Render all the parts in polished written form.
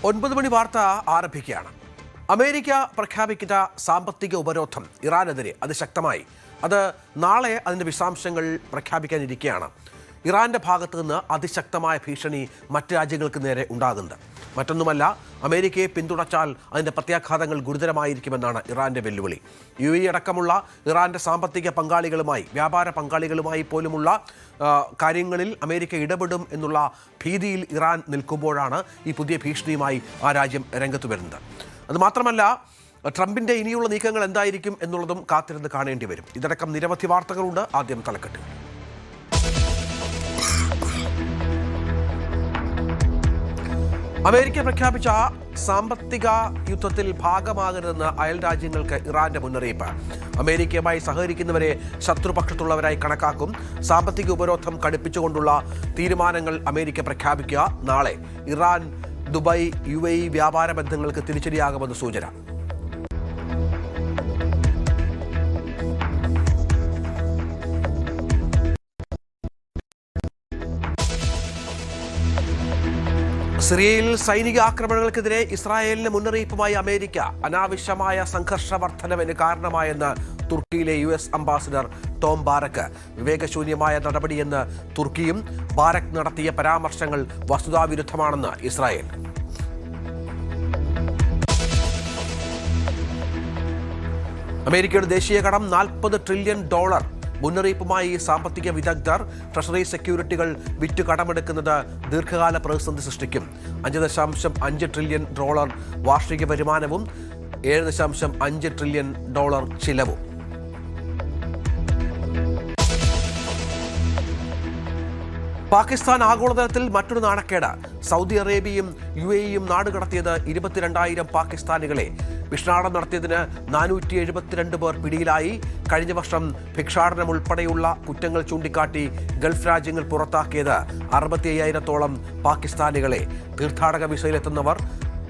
9 മണി വാർത്ത ആരംഭിക്കുകയാണ്. അമേരിക്ക പ്രഖ്യാപിക്കുന്ന സാമ്പത്തിക ഉപരോധം ഇറാനെതിരെ അതിശക്തമായി. അത് നാളെ അതിൻ്റെ വിശദാംശങ്ങൾ പ്രഖ്യാപിക്കാനിരിക്കുകയാണ്. ഇറാന്റെ ഭാഗത്തു നിന്ന് അതിശക്തമായ ഭീഷണി മറ്റ് രാജ്യങ്ങൾക്ക് നേരെ ഉണ്ടാകുന്നുണ്ട്. മറ്റൊന്നുമല്ല, അമേരിക്കയെ പിന്തുണച്ചാൽ അതിൻ്റെ പ്രത്യാഘാതങ്ങൾ ഗുരുതരമായിരിക്കുമെന്നാണ് ഇറാന്റെ വെല്ലുവിളി. UAE അടക്കമുള്ള ഇറാന്റെ സാമ്പത്തിക പങ്കാളികളുമായി, വ്യാപാര പങ്കാളികളുമായി പോലുമുള്ള കാര്യങ്ങളിൽ അമേരിക്ക ഇടപെടും എന്നുള്ള ഭീതിയിൽ ഇറാൻ നിൽക്കുമ്പോഴാണ് ഈ പുതിയ ഭീഷണിയുമായി ആ രാജ്യം രംഗത്ത് വരുന്നത്. അതുമാത്രമല്ല, ട്രംപിന്റെ ഇനിയുള്ള നീക്കങ്ങൾ എന്തായിരിക്കും എന്നുള്ളതും കാത്തിരുന്ന് കാണേണ്ടി വരും. ഇതടക്കം നിരവധി വാർത്തകളുണ്ട്. ആദ്യം തലക്കെട്ട്. അമേരിക്ക പ്രഖ്യാപിച്ച സാമ്പത്തിക യുദ്ധത്തിൽ ഭാഗമാകരുതെന്ന് അയൽ രാജ്യങ്ങൾക്ക് ഇറാന്റെ മുന്നറിയിപ്പ്. അമേരിക്കയുമായി സഹകരിക്കുന്നവരെ ശത്രുപക്ഷത്തുള്ളവരായി കണക്കാക്കും. സാമ്പത്തിക ഉപരോധം കടുപ്പിച്ചുകൊണ്ടുള്ള തീരുമാനങ്ങൾ അമേരിക്ക പ്രഖ്യാപിക്കുക. നാളെ ഇറാൻ ദുബായ് UAE വ്യാപാര ബന്ധങ്ങൾക്ക് തിരിച്ചടിയാകുമെന്ന് സൂചന. സിറിയയിൽ സൈനിക ആക്രമണങ്ങൾക്കെതിരെ ഇസ്രായേലിന് മുന്നറിയിപ്പുമായി അമേരിക്ക. അനാവശ്യമായ സംഘർഷ വർധനവിന് കാരണമായെന്ന് തുർക്കിയിലെ US അംബാസിഡർ ടോം ബാരക്ക്. വിവേകശൂന്യമായ നടപടിയെന്ന് തുർക്കിയും. ബാരക്ക് നടത്തിയ പരാമർശങ്ങൾ വസ്തുതാവിരുദ്ധമാണെന്ന് ഇസ്രായേൽ. അമേരിക്കയുടെ ദേശീയ കടം $40 ട്രില്യൺ. മുന്നറിയിപ്പുമായി സാമ്പത്തിക വിദഗ്ധർ. ട്രഷറി സെക്യൂരിറ്റികൾ വിറ്റ് കടമെടുക്കുന്നത് ദീർഘകാല പ്രതിസന്ധി സൃഷ്ടിക്കും. $5.5 ട്രില്യൺ വാർഷിക വരുമാനവും $7.5 ട്രില്യൺ ചിലവും. പാകിസ്ഥാൻ ആഗോളതലത്തിൽ മറ്റൊരു നാണക്കേട്. സൗദി അറേബ്യയും UAEയും നാടുകടത്തിയത് 22,000 പാകിസ്ഥാനികളെ. ഭിക്ഷാടനം നടത്തിയതിന് 472 പേർ പിടിയിലായി. കഴിഞ്ഞ വർഷം ഭിക്ഷാടനം ഉൾപ്പെടെയുള്ള കുറ്റങ്ങൾ ചൂണ്ടിക്കാട്ടി ഗൾഫ് രാജ്യങ്ങൾ പുറത്താക്കിയത് 65,000-ഓളം പാകിസ്ഥാനികളെ. തീർത്ഥാടക വിസയിലെത്തുന്നവർ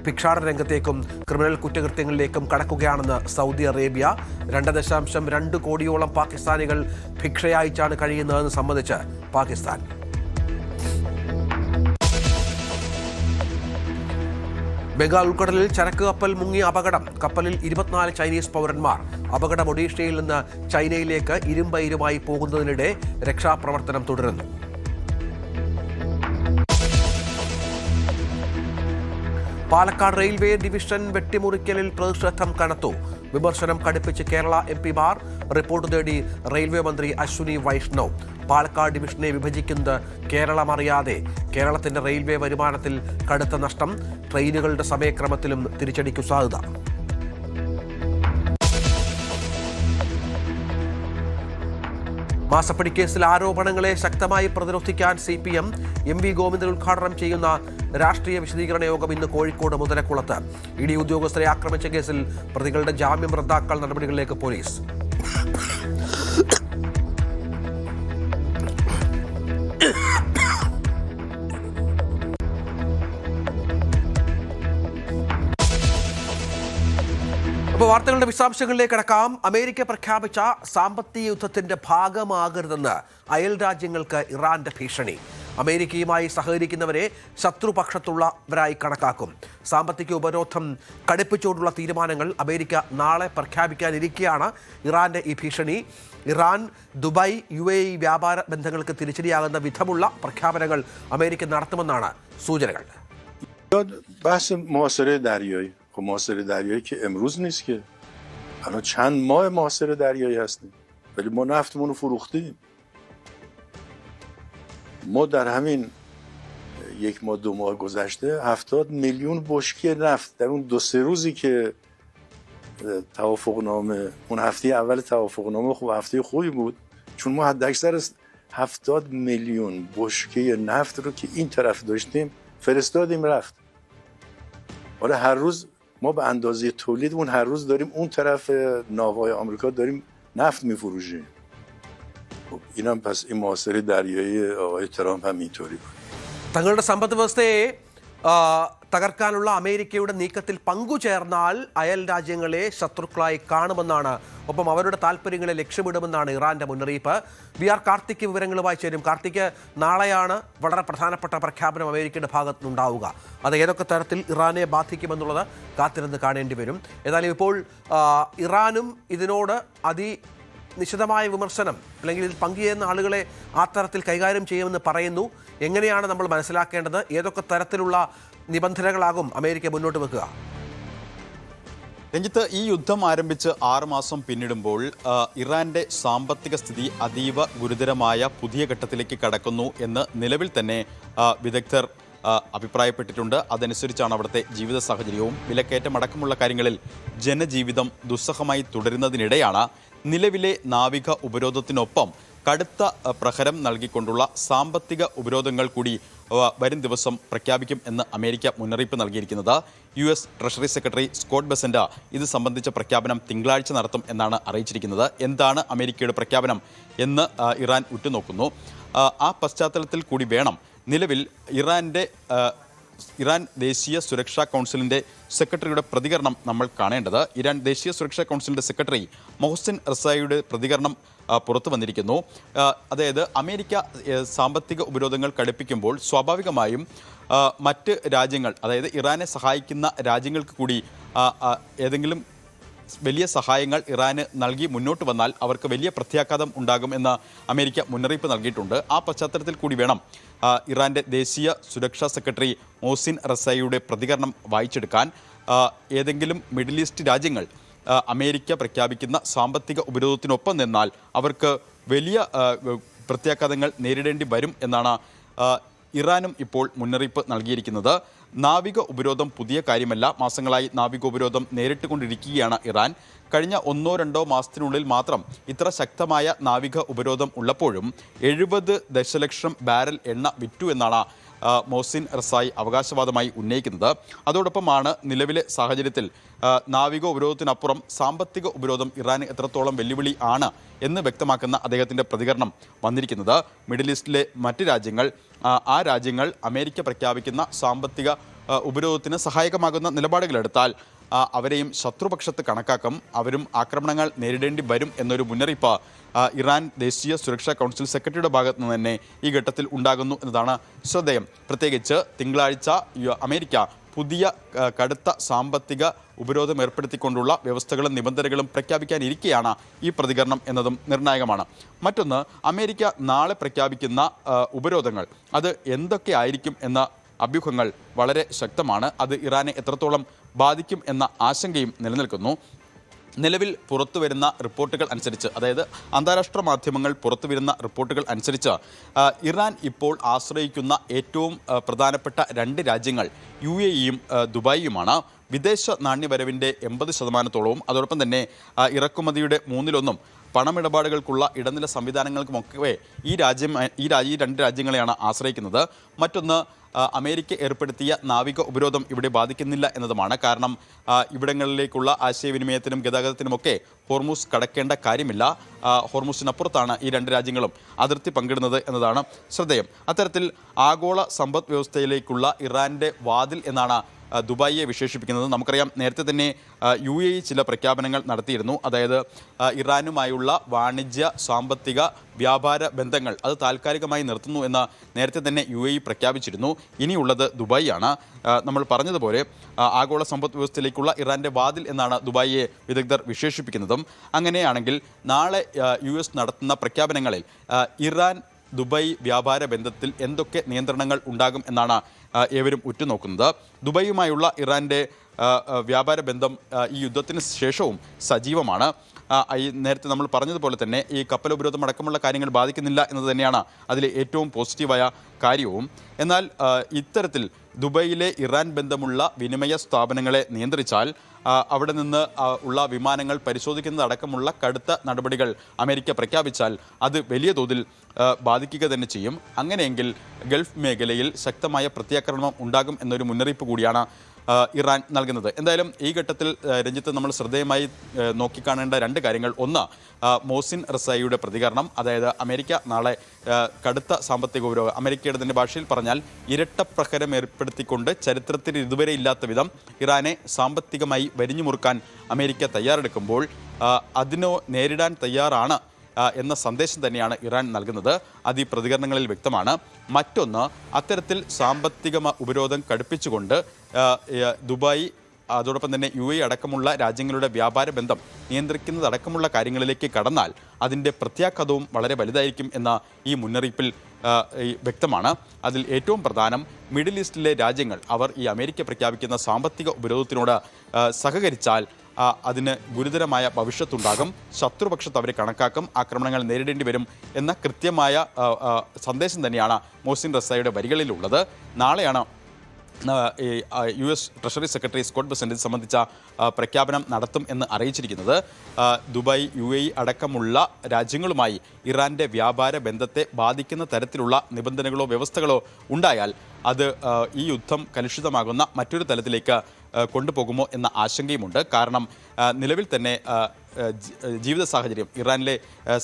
ഭിക്ഷാടന രംഗത്തേക്കും ക്രിമിനൽ കുറ്റകൃത്യങ്ങളിലേക്കും കടക്കുകയാണെന്ന് സൗദി അറേബ്യ. 2.2 കോടിയോളം പാകിസ്ഥാനികൾ ഭിക്ഷയയച്ചാണ് കഴിയുന്നതെന്ന് സമ്മതിച്ച് പാകിസ്ഥാൻ. ബംഗാൾ ഉൾക്കടലിൽ ചരക്ക് കപ്പൽ മുങ്ങിയ അപകടം. കപ്പലിൽ 24 ചൈനീസ് പൗരന്മാർ. അപകടം ഒഡീഷയിൽ നിന്ന് ചൈനയിലേക്ക് ഇരുമ്പയിരുമായി പോകുന്നതിനിടെ രക്ഷാപ്രവർത്തനം തുടരുന്നു. പാലക്കാട് റെയിൽവേ ഡിവിഷൻ വെട്ടിമുറിക്കലിൽ പ്രതിഷേധം കനത്തു. വിമർശനം കടുപ്പിച്ച് കേരള MPമാർ. റിപ്പോർട്ട് തേടി റെയിൽവേ മന്ത്രി അശ്വിനി വൈഷ്ണവ്. പാലക്കാട് ഡിവിഷനെ വിഭജിക്കുന്നത് കേരളം അറിയാതെ. കേരളത്തിന്റെ റെയിൽവേ വരുമാനത്തിൽ കടുത്ത നഷ്ടം. ട്രെയിനുകളുടെ സമയക്രമത്തിലും തിരിച്ചടിക്കു സാധ്യത. മാസപ്പടി കേസിൽ ആരോപണങ്ങളെ ശക്തമായി പ്രതിരോധിക്കാൻ CPM. MV ഗോവിന്ദൻ ഉദ്ഘാടനം ചെയ്യുന്ന രാഷ്ട്രീയ വിശദീകരണ യോഗം ഇന്ന് കോഴിക്കോട് മുതലക്കുളത്ത്. ED ഉദ്യോഗസ്ഥരെ ആക്രമിച്ച കേസിൽ പ്രതികളുടെ ജാമ്യം റദ്ദാക്കൽ നടപടികളിലേക്ക് പോലീസ്. വാർത്തകളുടെ വിശദാംശങ്ങളിലേക്ക് കടക്കാം. അമേരിക്ക പ്രഖ്യാപിച്ച സാമ്പത്തിക യുദ്ധത്തിന്റെ ഭാഗമാകരുതെന്ന് അയൽ രാജ്യങ്ങൾക്ക് ഇറാന്റെ ഭീഷണി. അമേരിക്കയുമായി സഹകരിക്കുന്നവരെ ശത്രുപക്ഷത്തുള്ളവരായി കണക്കാക്കും. സാമ്പത്തിക ഉപരോധം കടുപ്പിച്ചുകൊണ്ടുള്ള തീരുമാനങ്ങൾ അമേരിക്ക നാളെ പ്രഖ്യാപിക്കാനിരിക്കെയാണ് ഇറാന്റെ ഈ ഭീഷണി. ഇറാൻ ദുബായ് UAE വ്യാപാര ബന്ധങ്ങൾക്ക് തിരിച്ചടിയാകുന്ന വിധമുള്ള പ്രഖ്യാപനങ്ങൾ അമേരിക്ക നടത്തുമെന്നാണ് സൂചനകൾ. خب محاصره دریایی که امروز نیست که الان چند ماه محاصره دریایی هستیم ولی ما نفتمون رو فروختیم. ما در همین 1 ماه 2 ماه گذشته 70 میلیون بشکه نفت در اون 2-3 روزی که توافقنامه اون هفته اول توافقنامه خوب هفته خوبی بود چون ما حداکثر 70 میلیون بشکه نفت رو که این طرف داشتیم فرستادیم رفت. حالا هر روز ما به اندازه تولیدمون هر روز داریم اون طرف ناوهای آمریکا داریم نفت میفروشیم. خب اینم پس این محاصره دریایی آقای ترامپ هم اینطوری بود. തങ്ങളുടെ സമ്പദ് വ്യവസ്ഥയെ തകർക്കാനുള്ള അമേരിക്കയുടെ നീക്കത്തിൽ പങ്കുചേർന്നാൽ അയൽ രാജ്യങ്ങളെ ശത്രുക്കളായി കാണുമെന്നാണ്, ഒപ്പം അവരുടെ താല്പര്യങ്ങളെ ലക്ഷ്യമിടുമെന്നാണ് ഇറാന്റെ മുന്നറിയിപ്പ്. വി ആർ കാർത്തിക് വിവരങ്ങളുമായി ചേരും. കാർത്തിക്, നാളെയാണ് വളരെ പ്രധാനപ്പെട്ട പ്രഖ്യാപനം അമേരിക്കയുടെ ഭാഗത്തുനിന്നുണ്ടാവുക. അത് ഏതൊക്കെ തരത്തിൽ ഇറാനെ ബാധിക്കുമെന്നുള്ളത് കാത്തിരുന്ന് കാണേണ്ടി വരും. ഏതായാലും ഇപ്പോൾ ഇറാനും ഇതിനോട് നിശിതമായ വിമർശനം അല്ലെങ്കിൽ ഇതിൽ പങ്കുചേരുന്ന ആളുകളെ ആ തരത്തിൽ കൈകാര്യം ചെയ്യുമെന്ന് പറയുന്നു. എങ്ങനെയാണ് നമ്മൾ മനസ്സിലാക്കേണ്ടത്? ഏതൊക്കെ തരത്തിലുള്ള നിബന്ധനകളാകും അമേരിക്ക മുന്നോട്ട് വെക്കുക? രഞ്ജിത്ത്, ഈ യുദ്ധം ആരംഭിച്ച് 6 മാസം പിന്നിടുമ്പോൾ ഇറാന്റെ സാമ്പത്തിക സ്ഥിതി അതീവ ഗുരുതരമായ പുതിയ ഘട്ടത്തിലേക്ക് കടക്കുന്നു എന്ന് നിലവിൽ തന്നെ വിദഗ്ധർ അഭിപ്രായപ്പെട്ടിട്ടുണ്ട്. അതനുസരിച്ചാണ് അവിടുത്തെ ജീവിത സാഹചര്യവും വിലക്കയറ്റം അടക്കമുള്ള കാര്യങ്ങളിൽ ജനജീവിതം ദുസ്സഹമായി തുടരുന്നതിനിടെയാണ് നിലവിലെ നാവിക ഉപരോധത്തിനൊപ്പം കടുത്ത പ്രഹരം നൽകിക്കൊണ്ടുള്ള സാമ്പത്തിക ഉപരോധങ്ങൾ കൂടി വരും ദിവസം പ്രഖ്യാപിക്കും എന്ന് അമേരിക്ക മുന്നറിയിപ്പ് നൽകിയിരിക്കുന്നത്. US treasury secretary Scott Bessent ഇത് സംബന്ധിച്ച പ്രഖ്യാപനം തിങ്കളാഴ്ച നടത്തും എന്നാണ് അറിയിച്ചിരിക്കുന്നത്. എന്താണ് അമേരിക്കയുടെ പ്രഖ്യാപനം എന്ന് ഇറാൻ ഉറ്റുനോക്കുന്നു. ആ പശ്ചാത്തലത്തിൽ കൂടി വേണം നിലവിൽ ഇറാൻ ദേശീയ സുരക്ഷാ കൗൺസിലിൻ്റെ സെക്രട്ടറിയുടെ പ്രതികരണം നമ്മൾ കാണേണ്ടത്. ഇറാൻ ദേശീയ സുരക്ഷാ കൗൺസിലിൻ്റെ സെക്രട്ടറി മൊഹസിൻ റസായിയുടെ പ്രതികരണം പുറത്തു വന്നിരിക്കുന്നു. അതായത് അമേരിക്ക സാമ്പത്തിക ഉപരോധങ്ങൾ കടുപ്പിക്കുമ്പോൾ സ്വാഭാവികമായും മറ്റ് രാജ്യങ്ങൾ, അതായത് ഇറാനെ സഹായിക്കുന്ന രാജ്യങ്ങൾക്ക് കൂടി ഏതെങ്കിലും വലിയ സഹായങ്ങൾ ഇറാന് നൽകി മുന്നോട്ട് വന്നാൽ അവർക്ക് വലിയ പ്രത്യാഘാതം ഉണ്ടാകുമെന്ന് അമേരിക്ക മുന്നറിയിപ്പ് നൽകിയിട്ടുണ്ട്. ആ പശ്ചാത്തലത്തിൽ കൂടി വേണം ഇറാന്റെ ദേശീയ സുരക്ഷാ സെക്രട്ടറി മൊഹസിൻ റസായിയുടെ പ്രതികരണം വായിച്ചെടുക്കാൻ. ഏതെങ്കിലും മിഡിൽ ഈസ്റ്റ് രാജ്യങ്ങൾ അമേരിക്ക പ്രഖ്യാപിക്കുന്ന സാമ്പത്തിക ഉപരോധത്തിനൊപ്പം നിന്നാൽ അവർക്ക് വലിയ പ്രത്യാഘാതങ്ങൾ നേരിടേണ്ടി വരും എന്നാണ് ഇറാനും ഇപ്പോൾ മുന്നറിയിപ്പ് നൽകിയിരിക്കുന്നത്. നാവിക ഉപരോധം പുതിയ കാര്യമല്ല. മാസങ്ങളായി നാവിക ഉപരോധം നേരിട്ടുകൊണ്ടിരിക്കുകയാണ് ഇറാൻ. കഴിഞ്ഞ 1-2 മാസത്തിനുള്ളിൽ മാത്രം ഇത്ര ശക്തമായ നാവിക ഉപരോധം ഉള്ളപ്പോഴും 70 ദശലക്ഷം ബാരൽ എണ്ണ വിറ്റു എന്നാണ് മൊഹസിൻ റസായി അവകാശവാദമായി ഉന്നയിക്കുന്നത്. അതോടൊപ്പമാണ് നിലവിലെ സാഹചര്യത്തിൽ നാവിക ഉപരോധത്തിനപ്പുറം സാമ്പത്തിക ഉപരോധം ഇറാന് എത്രത്തോളം വെല്ലുവിളി ആണ് എന്ന് വ്യക്തമാക്കുന്ന അദ്ദേഹത്തിൻ്റെ പ്രതികരണം വന്നിരിക്കുന്നത്. മിഡിൽ ഈസ്റ്റിലെ മറ്റ് രാജ്യങ്ങൾ, ആ രാജ്യങ്ങൾ അമേരിക്ക പ്രഖ്യാപിക്കുന്ന സാമ്പത്തിക ഉപരോധത്തിന് സഹായകമാകുന്ന നിലപാടുകളെടുത്താൽ അവരെയും ശത്രുപക്ഷത്ത് കണക്കാക്കും, അവരും ആക്രമണങ്ങൾ നേരിടേണ്ടി വരും എന്നൊരു മുന്നറിയിപ്പ് ഇറാൻ ദേശീയ സുരക്ഷാ കൗൺസിൽ സെക്രട്ടറിയുടെ ഭാഗത്ത് നിന്ന് തന്നെ ഈ ഘട്ടത്തിൽ ഉണ്ടാകുന്നു എന്നതാണ് ശ്രദ്ധേയം. പ്രത്യേകിച്ച് തിങ്കളാഴ്ച അമേരിക്ക പുതിയ കടുത്ത സാമ്പത്തിക ഉപരോധം ഏർപ്പെടുത്തിക്കൊണ്ടുള്ള വ്യവസ്ഥകളും നിബന്ധനകളും പ്രഖ്യാപിക്കാനിരിക്കെയാണ് ഈ പ്രതികരണം എന്നതും നിർണായകമാണ്. മറ്റൊന്ന്, അമേരിക്ക നാളെ പ്രഖ്യാപിക്കുന്ന ഉപരോധങ്ങൾ അത് എന്തൊക്കെ ആയിരിക്കും എന്ന അഭ്യൂഹങ്ങൾ വളരെ ശക്തമാണ്. അത് ഇറാനെ എത്രത്തോളം ബാധിക്കും എന്ന ആശങ്കയും നിലനിൽക്കുന്നു. നിലവിൽ പുറത്തുവരുന്ന റിപ്പോർട്ടുകൾ അനുസരിച്ച്, അതായത് അന്താരാഷ്ട്ര മാധ്യമങ്ങൾ പുറത്തുവരുന്ന റിപ്പോർട്ടുകൾ അനുസരിച്ച് ഇറാൻ ഇപ്പോൾ ആശ്രയിക്കുന്ന ഏറ്റവും പ്രധാനപ്പെട്ട 2 രാജ്യങ്ങൾ UAEയും ദുബായിയുമാണ്. വിദേശ നാണ്യവരവിൻ്റെ 80%, അതോടൊപ്പം തന്നെ ഇറക്കുമതിയുടെ 1/3 പണമിടപാടുകൾക്കുള്ള ഇടനില സംവിധാനങ്ങൾക്കുമൊക്കെ ഈ 2 രാജ്യങ്ങളെയാണ് ആശ്രയിക്കുന്നത്. മറ്റൊന്ന്, അമേരിക്ക ഏർപ്പെടുത്തിയ നാവിക ഉപരോധം ഇവിടെ ബാധിക്കുന്നില്ല എന്നതുമാണ്. കാരണം ഇവിടങ്ങളിലേക്കുള്ള ആശയവിനിമയത്തിനും ഗതാഗതത്തിനുമൊക്കെ ഹോർമൂസ് കടക്കേണ്ട കാര്യമില്ല. ഹോർമൂസിനപ്പുറത്താണ് ഈ 2 രാജ്യങ്ങളും അതിർത്തി പങ്കിടുന്നത് എന്നതാണ് ശ്രദ്ധേയം. അത്തരത്തിൽ ആഗോള സമ്പദ് വ്യവസ്ഥയിലേക്കുള്ള ഇറാന്റെ വാതിൽ എന്നാണ് ദുബായിയെ വിശേഷിപ്പിക്കുന്നത്. നമുക്കറിയാം, നേരത്തെ തന്നെ UAE ചില പ്രഖ്യാപനങ്ങൾ നടത്തിയിരുന്നു. അതായത് ഇറാനുമായുള്ള വാണിജ്യ സാമ്പത്തിക വ്യാപാര ബന്ധങ്ങൾ അത് താൽക്കാലികമായി നിർത്തുന്നു എന്ന് നേരത്തെ തന്നെ UAE പ്രഖ്യാപിച്ചിരുന്നു. ഇനിയുള്ളത് ദുബായിയാണ്. നമ്മൾ പറഞ്ഞതുപോലെ ആഗോള സമ്പദ് വ്യവസ്ഥയിലേക്കുള്ള ഇറാന്റെ വാതിൽ എന്നാണ് ദുബായിയെ വിദഗ്ധർ വിശേഷിപ്പിക്കുന്നതും. അങ്ങനെയാണെങ്കിൽ നാളെ US നടത്തുന്ന പ്രഖ്യാപനങ്ങളിൽ ഇറാൻ ദുബായ് വ്യാപാര ബന്ധത്തിൽ എന്തൊക്കെ നിയന്ത്രണങ്ങൾ ഉണ്ടാകും എന്നാണ് ഏവരും ഉറ്റുനോക്കുന്നത്. ദുബായിയുമായുള്ള ഇറാന്റെ വ്യാപാര ബന്ധം ഈ യുദ്ധത്തിന് ശേഷവും സജീവമാണ്. നേരത്തെ നമ്മൾ പറഞ്ഞതുപോലെ തന്നെ ഈ കപ്പൽ ഉപരോധം അടക്കമുള്ള കാര്യങ്ങൾ ബാധിക്കുന്നില്ല എന്നത് തന്നെയാണ് അതിലെ ഏറ്റവും പോസിറ്റീവായ കാര്യവും. എന്നാൽ ഇത്തരത്തിൽ ദുബായിലെ ഇറാൻ ബന്ധമുള്ള വിനിമയ സ്ഥാപനങ്ങളെ നിയന്ത്രിച്ചാൽ അവിടെ നിന്ന് ഉള്ള വിമാനങ്ങൾ പരിശോധിക്കുന്നതടക്കമുള്ള കടുത്ത നടപടികൾ അമേരിക്ക പ്രഖ്യാപിച്ചാൽ അത് വലിയ തോതിൽ ബാധിക്കുക തന്നെ ചെയ്യും. അങ്ങനെയെങ്കിൽ ഗൾഫ് മേഖലയിൽ ശക്തമായ പ്രത്യാക്രമണം ഉണ്ടാകും എന്നൊരു മുന്നറിയിപ്പ് കൂടിയാണ് ഇറാൻ നൽകുന്നത്. എന്തായാലും ഈ ഘട്ടത്തിൽ രഞ്ജിത്ത് നമ്മൾ ശ്രദ്ധേയമായി നോക്കിക്കാണേണ്ട രണ്ട് കാര്യങ്ങൾ. ഒന്ന്, മോസിൻ റസായിയുടെ പ്രതികരണം. അതായത് അമേരിക്ക നാളെ കടുത്ത സാമ്പത്തിക ഉപരോധം, അമേരിക്കയുടെ തന്നെ ഭാഷയിൽ പറഞ്ഞാൽ ഇരട്ടപ്രഹരം ഏർപ്പെടുത്തിക്കൊണ്ട് ചരിത്രത്തിൽ ഇതുവരെ ഇല്ലാത്ത വിധം ഇറാനെ സാമ്പത്തികമായി വരിഞ്ഞു മുറുക്കാൻ അമേരിക്ക തയ്യാറെടുക്കുമ്പോൾ അതിനോ നേരിടാൻ തയ്യാറാണ് എന്ന സന്ദേശം തന്നെയാണ് ഇറാൻ നൽകുന്നത്. അത് ഈ പ്രതികരണങ്ങളിൽ വ്യക്തമാണ്. മറ്റൊന്ന്, അത്തരത്തിൽ സാമ്പത്തിക ഉപരോധം കടുപ്പിച്ചുകൊണ്ട് ദുബായ്, അതോടൊപ്പം തന്നെ UAE അടക്കമുള്ള രാജ്യങ്ങളുടെ വ്യാപാര ബന്ധം നിയന്ത്രിക്കുന്നതടക്കമുള്ള കാര്യങ്ങളിലേക്ക് കടന്നാൽ അതിൻ്റെ പ്രത്യാഘാതവും വളരെ വലുതായിരിക്കും എന്ന ഈ മുന്നറിയിപ്പിൽ വ്യക്തമാണ്. അതിൽ ഏറ്റവും പ്രധാനം, മിഡിൽ ഈസ്റ്റിലെ രാജ്യങ്ങൾ അവർ ഈ അമേരിക്ക പ്രഖ്യാപിക്കുന്ന സാമ്പത്തിക ഉപരോധത്തിനോട് സഹകരിച്ചാൽ അതിന് ഗുരുതരമായ ഭവിഷ്യത്തുണ്ടാകും, ശത്രുപക്ഷത്ത് അവരെ കണക്കാക്കും, ആക്രമണങ്ങൾ നേരിടേണ്ടി വരും എന്ന കൃത്യമായ സന്ദേശം തന്നെയാണ് മോസിൻ റസായിയുടെ വരികളിലുള്ളത്. നാളെയാണ് US treasury secretary Scott Bessent ഇത് സംബന്ധിച്ച പ്രഖ്യാപനം നടത്തും എന്ന് അറിയിച്ചിരിക്കുന്നത്. ദുബായ്, UAE അടക്കമുള്ള രാജ്യങ്ങളുമായി ഇറാൻ്റെ വ്യാപാര ബന്ധത്തെ ബാധിക്കുന്ന തരത്തിലുള്ള നിബന്ധനകളോ വ്യവസ്ഥകളോ ഉണ്ടായാൽ അത് ഈ യുദ്ധം കലുഷിതമാകുന്ന മറ്റൊരു തലത്തിലേക്ക് കൊണ്ടുപോകുമോ എന്ന ആശങ്കയുമുണ്ട്. കാരണം നിലവിൽ തന്നെ ജീവിത സാഹചര്യം, ഇറാനിലെ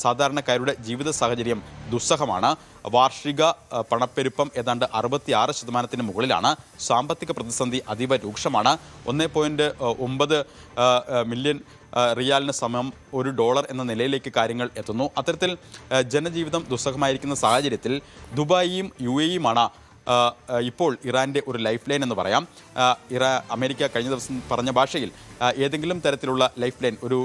സാധാരണക്കാരുടെ ജീവിത സാഹചര്യം ദുസ്സഹമാണ്. വാർഷിക പണപ്പെരുപ്പം ഏതാണ്ട് 66% മുകളിലാണ്. സാമ്പത്തിക പ്രതിസന്ധി അതീവ രൂക്ഷമാണ്. 1.9 മില്യൺ റിയാലിന് സമം $1 എന്ന നിലയിലേക്ക് കാര്യങ്ങൾ എത്തുന്നു. അത്തരത്തിൽ ജനജീവിതം ദുസ്സഹമായിരിക്കുന്ന സാഹചര്യത്തിൽ ദുബായിയും UAEയുമാണ് ഇപ്പോൾ ഇറാൻ്റെ ഒരു ലൈഫ് ലൈൻ എന്ന് പറയാം. അമേരിക്ക കഴിഞ്ഞ ദിവസം പറഞ്ഞ ഭാഷയിൽ ഏതെങ്കിലും തരത്തിലുള്ള ലൈഫ് ലൈൻ, ഒരു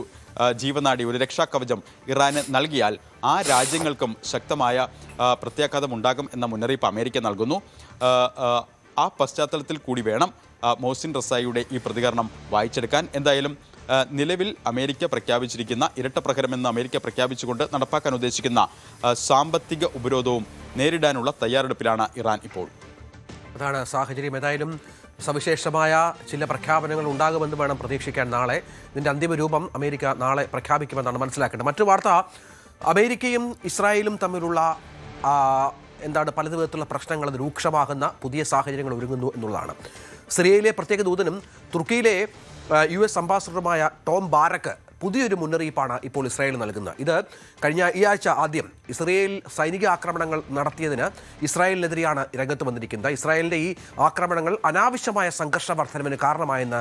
ജീവനാഡി, ഒരു രക്ഷാകവചം ഇറാന് നൽകിയാൽ ആ രാജ്യങ്ങൾക്കും ശക്തമായ പ്രത്യാഘാതം ഉണ്ടാകും എന്ന മുന്നറിയിപ്പ് അമേരിക്ക നൽകുന്നു. ആ പശ്ചാത്തലത്തിൽ കൂടി വേണം മോസിൻ റസായിയുടെ ഈ പ്രതികരണം വായിച്ചെടുക്കാൻ. എന്തായാലും നിലവിൽ അമേരിക്ക പ്രഖ്യാപിച്ചിരിക്കുന്ന ഇരട്ടപ്രഹരമെന്ന് അമേരിക്ക പ്രഖ്യാപിച്ചുകൊണ്ട് നടപ്പാക്കാൻ ഉദ്ദേശിക്കുന്ന സാമ്പത്തിക ഉപരോധവും നേരിടാനുള്ള തയ്യാറെടുപ്പിലാണ് ഇറാൻ ഇപ്പോൾ. അതാണ് സാഹചര്യം. ഏതായാലും സവിശേഷമായ ചില പ്രഖ്യാപനങ്ങൾ ഉണ്ടാകുമെന്ന് വേണം പ്രതീക്ഷിക്കാൻ. നാളെ ഇതിൻ്റെ അന്തിമ രൂപം അമേരിക്ക നാളെ പ്രഖ്യാപിക്കുമെന്നാണ് മനസ്സിലാക്കേണ്ടത്. മറ്റു വാർത്ത, അമേരിക്കയും ഇസ്രായേലും തമ്മിലുള്ള പല വിധത്തിലുള്ള പ്രശ്നങ്ങൾ രൂക്ഷമാകുന്ന പുതിയ സാഹചര്യങ്ങൾ ഒരുങ്ങുന്നു എന്നുള്ളതാണ്. സിറിയയിലെ പ്രത്യേക ദൂതനും തുർക്കിയിലെ US അംബാസഡറുമായ ടോം ബാരക്ക് പുതിയൊരു മുന്നറിയിപ്പാണ് ഇപ്പോൾ ഇസ്രായേൽ നൽകുന്നത്. ഇത് കഴിഞ്ഞ ഈ ആഴ്ച ആദ്യം ഇസ്രായേൽ സൈനിക ആക്രമണങ്ങൾ നടത്തിയതിന് ഇസ്രായേലിനെതിരെയാണ് രംഗത്ത് വന്നിരിക്കുന്നത്. ഇസ്രായേലിൻ്റെ ഈ ആക്രമണങ്ങൾ അനാവശ്യമായ സംഘർഷ വർധനവിന് കാരണമായെന്ന്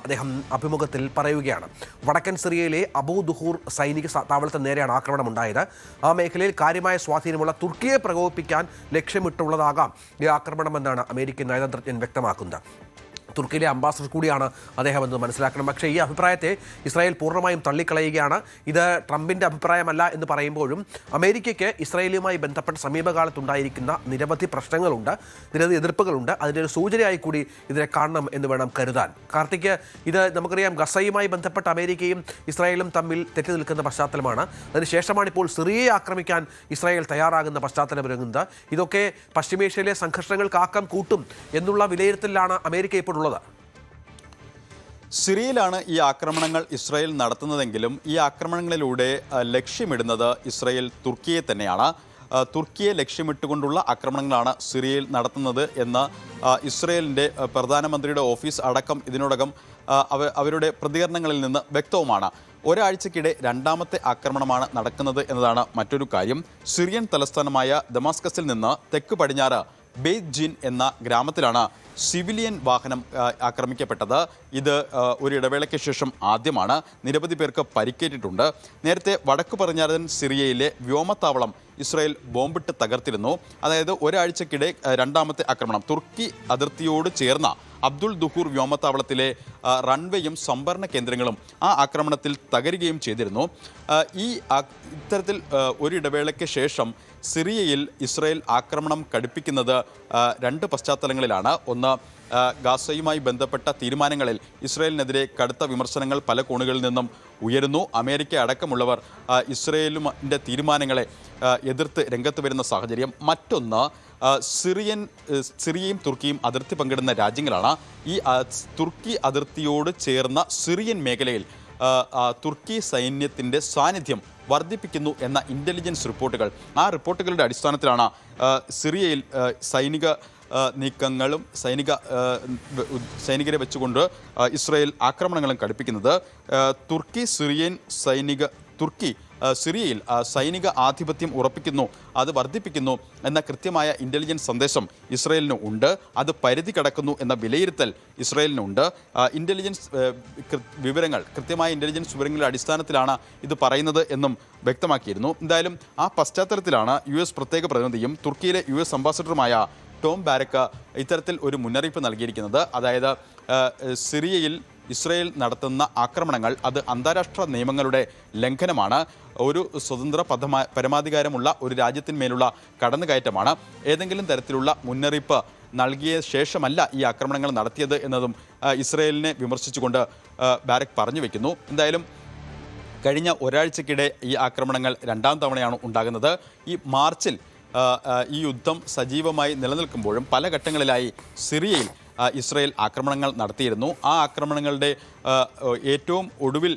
അദ്ദേഹം അഭിമുഖത്തിൽ പറയുകയാണ്. വടക്കൻ സിറിയയിലെ അബൂ ദുഹൂർ സൈനിക താവളത്തിന് നേരെയാണ് ആക്രമണം ഉണ്ടായത്. ആ മേഖലയിൽ കാര്യമായ സ്വാധീനമുള്ള തുർക്കിയെ പ്രകോപിപ്പിക്കാൻ ലക്ഷ്യമിട്ടുള്ളതാകാം ഈ ആക്രമണമെന്നാണ് അമേരിക്കൻ നയതന്ത്രജ്ഞൻ വ്യക്തമാക്കുന്നത്. തുർക്കിയിലെ അംബാസഡർ കൂടിയാണ് അദ്ദേഹം എന്ന് മനസ്സിലാക്കണം. പക്ഷേ ഈ അഭിപ്രായത്തെ ഇസ്രായേൽ പൂർണ്ണമായും തള്ളിക്കളയുകയാണ്. ഇത് ട്രംപിൻ്റെ അഭിപ്രായമല്ല എന്ന് പറയുമ്പോഴും അമേരിക്കയ്ക്ക് ഇസ്രായേലുമായി ബന്ധപ്പെട്ട് സമീപകാലത്തുണ്ടായിരിക്കുന്ന നിരവധി പ്രശ്നങ്ങളുണ്ട്, നിരവധി എതിർപ്പുകളുണ്ട്. അതിൻ്റെ ഒരു സൂചനയായി കൂടി ഇതിനെ കാണണം എന്ന് വേണം കരുതാൻ. കാർത്തിക്, ഇത് നമുക്കറിയാം, ഗസയുമായി ബന്ധപ്പെട്ട് അമേരിക്കയും ഇസ്രായേലും തമ്മിൽ തെറ്റി നിൽക്കുന്ന പശ്ചാത്തലമാണ്. അതിനുശേഷമാണ് ഇപ്പോൾ സിറിയയെ ആക്രമിക്കാൻ ഇസ്രായേൽ തയ്യാറാകുന്ന പശ്ചാത്തലം ഒരുങ്ങുന്നത്. ഇതൊക്കെ പശ്ചിമേഷ്യയിലെ സംഘർഷങ്ങൾക്ക് ആക്കം കൂട്ടും എന്നുള്ള വിലയിരുത്തലിലാണ് അമേരിക്ക ഇപ്പോൾ ഉള്ളത്. സിറിയയിലാണ് ഈ ആക്രമണങ്ങൾ ഇസ്രായേൽ നടത്തുന്നതെങ്കിലും ഈ ആക്രമണങ്ങളിലൂടെ ലക്ഷ്യമിടുന്നത് ഇസ്രായേൽ തുർക്കിയെ തന്നെയാണ്. തുർക്കിയെ ലക്ഷ്യമിട്ടുകൊണ്ടുള്ള ആക്രമണങ്ങളാണ് സിറിയയിൽ നടത്തുന്നത് എന്ന് ഇസ്രായേലിൻ്റെ പ്രധാനമന്ത്രിയുടെ ഓഫീസ് അടക്കം ഇതിനോടകം അവരുടെ പ്രതികരണങ്ങളിൽ നിന്ന് വ്യക്തവുമാണ്. ഒരാഴ്ചക്കിടെ രണ്ടാമത്തെ ആക്രമണമാണ് നടക്കുന്നത് എന്നതാണ് മറ്റൊരു കാര്യം. സിറിയൻ തലസ്ഥാനമായ ദമാസ്കസിൽ നിന്ന് തെക്ക് പടിഞ്ഞാറ് ബെയ്ത് ജീൻ എന്ന ഗ്രാമത്തിലാണ് സിവിലിയൻ വാഹനം ആക്രമിക്കപ്പെട്ടത്. ഇത് ഒരു ഇടവേളയ്ക്ക് ശേഷം ആദ്യമാണ്. നിരവധി പേർക്ക് പരിക്കേറ്റിട്ടുണ്ട്. നേരത്തെ വടക്ക് പടിഞ്ഞാറൻ സിറിയയിലെ വ്യോമത്താവളം ഇസ്രായേൽ ബോംബിട്ട് തകർത്തിരുന്നു. അതായത് ഒരാഴ്ചക്കിടെ രണ്ടാമത്തെ ആക്രമണം. തുർക്കി അതിർത്തിയോട് ചേർന്ന അബ്ദുൾ ദുഹൂർ വ്യോമത്താവളത്തിലെ റൺവേയും സംഭരണ കേന്ദ്രങ്ങളും ആ ആക്രമണത്തിൽ തകരുകയും ചെയ്തിരുന്നു. ഇത്തരത്തിൽ ഒരു ഇടവേളയ്ക്ക് ശേഷം സിറിയയിൽ ഇസ്രായേൽ ആക്രമണം കടുപ്പിക്കുന്നത് രണ്ട് പശ്ചാത്തലങ്ങളിലാണ്. ഒന്ന്, ഗാസയുമായി ബന്ധപ്പെട്ട തീരുമാനങ്ങളിൽ ഇസ്രായേലിനെതിരെ കടുത്ത വിമർശനങ്ങൾ പല കോണുകളിൽ നിന്നും ഉയരുന്നു. അമേരിക്ക അടക്കമുള്ളവർ ഇസ്രായേലിൻ്റെ തീരുമാനങ്ങളെ എതിർത്ത് രംഗത്ത് വരുന്ന സാഹചര്യം. മറ്റൊന്ന്, സിറിയയും തുർക്കിയും അതിർത്തി പങ്കിടുന്ന രാജ്യങ്ങളാണ്. ഈ തുർക്കി അതിർത്തിയോട് ചേർന്ന സിറിയൻ മേഖലയിൽ തുർക്കി സൈന്യത്തിൻ്റെ സാന്നിധ്യം വർദ്ധിപ്പിക്കുന്നു എന്ന ഇൻ്റലിജൻസ് റിപ്പോർട്ടുകൾ. ആ റിപ്പോർട്ടുകളുടെ അടിസ്ഥാനത്തിലാണ് സിറിയയിൽ സൈനിക നീക്കങ്ങളും സൈനികരെ വെച്ചുകൊണ്ട് ഇസ്രായേൽ ആക്രമണങ്ങളും കടുപ്പിക്കുന്നത്. തുർക്കി സിറിയയിൽ സൈനിക ആധിപത്യം ഉറപ്പിക്കുന്നു, അത് വർദ്ധിപ്പിക്കുന്നു എന്ന കൃത്യമായ ഇൻ്റലിജൻസ് സന്ദേശം ഇസ്രായേലിന് ഉണ്ട്. അത് പരിധി കടക്കുന്നു എന്ന വിലയിരുത്തൽ ഇസ്രായേലിനുണ്ട്. കൃത്യമായ ഇൻ്റലിജൻസ് വിവരങ്ങളുടെ അടിസ്ഥാനത്തിലാണ് ഇത് പറയുന്നത് എന്നും വ്യക്തമാക്കിയിരുന്നു. എന്തായാലും ആ പശ്ചാത്തലത്തിലാണ് US പ്രത്യേക പ്രതിനിധിയും തുർക്കിയിലെ US അംബാസഡറുമായ ടോം ബാരക്ക് ഇത്തരത്തിൽ ഒരു മുന്നറിയിപ്പ് നൽകിയിരിക്കുന്നത്. അതായത് സിറിയയിൽ ഇസ്രായേൽ നടത്തുന്ന ആക്രമണങ്ങൾ അത് അന്താരാഷ്ട്ര നിയമങ്ങളുടെ ലംഘനമാണ്, ഒരു സ്വതന്ത്ര പരമാധികാരമുള്ള ഒരു രാജ്യത്തിന്മേലുള്ള കടന്നുകയറ്റമാണ്. ഏതെങ്കിലും തരത്തിലുള്ള മുന്നറിയിപ്പ് നൽകിയ ശേഷമല്ല ഈ ആക്രമണങ്ങൾ നടത്തിയത് എന്നതും ഇസ്രായേലിനെ വിമർശിച്ചുകൊണ്ട് ബാരക്ക് പറഞ്ഞു വയ്ക്കുന്നു. എന്തായാലും കഴിഞ്ഞ ഒരാഴ്ചക്കിടെ ഈ ആക്രമണങ്ങൾ രണ്ടാം തവണയാണ് ഉണ്ടാകുന്നത്. ഈ മാർച്ചിൽ ഈ യുദ്ധം സജീവമായി നിലനിൽക്കുമ്പോഴും പല ഘട്ടങ്ങളിലായി സിറിയയിൽ ഇസ്രായേൽ ആക്രമണങ്ങൾ നടത്തിയിരുന്നു. ആ ആക്രമണങ്ങളുടെ ഏറ്റവും ഒടുവിൽ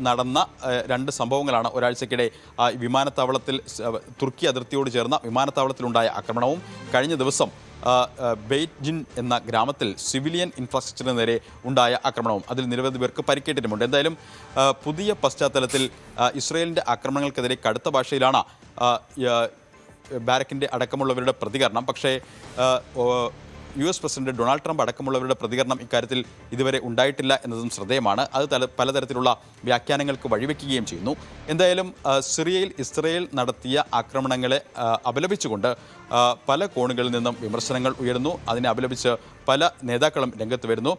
നടന്ന 2 സംഭവങ്ങളാണ് ഒരാഴ്ചക്കിടെ വിമാനത്താവളത്തിൽ, തുർക്കി അതിർത്തിയോട് ചേർന്ന വിമാനത്താവളത്തിലുണ്ടായ ആക്രമണവും കഴിഞ്ഞ ദിവസം ബെയ്റ്റ്ജിൻ എന്ന ഗ്രാമത്തിൽ സിവിലിയൻ ഇൻഫ്രാസ്ട്രക്ചറിന് നേരെ ഉണ്ടായ ആക്രമണവും. അതിൽ നിരവധി പേർക്ക് പരിക്കേറ്റിട്ടുമുണ്ട്. എന്തായാലും പുതിയ പശ്ചാത്തലത്തിൽ ഇസ്രായേലിൻ്റെ ആക്രമണങ്ങൾക്കെതിരെ കടുത്ത ഭാഷയിലാണ് ബാരക്കിൻ്റെ അടക്കമുള്ളവരുടെ പ്രതികരണം. പക്ഷേ US പ്രസിഡന്റ് ഡൊണാൾഡ് ട്രംപ് അടക്കമുള്ളവരുടെ പ്രതികരണം ഇക്കാര്യത്തിൽ ഇതുവരെ ഉണ്ടായിട്ടില്ല എന്നതും ശ്രദ്ധേയമാണ്. അത് പലതരത്തിലുള്ള വ്യാഖ്യാനങ്ങൾക്ക് വഴിവെക്കുകയും ചെയ്യുന്നു. എന്തായാലും സിറിയയിൽ ഇസ്രായേൽ നടത്തിയ ആക്രമണങ്ങളെ അപലപിച്ചുകൊണ്ട് പല കോണുകളിൽ നിന്നും വിമർശനങ്ങൾ ഉയരുന്നു. അതിനെ അപലപിച്ച് പല നേതാക്കളും രംഗത്ത് വരുന്നു.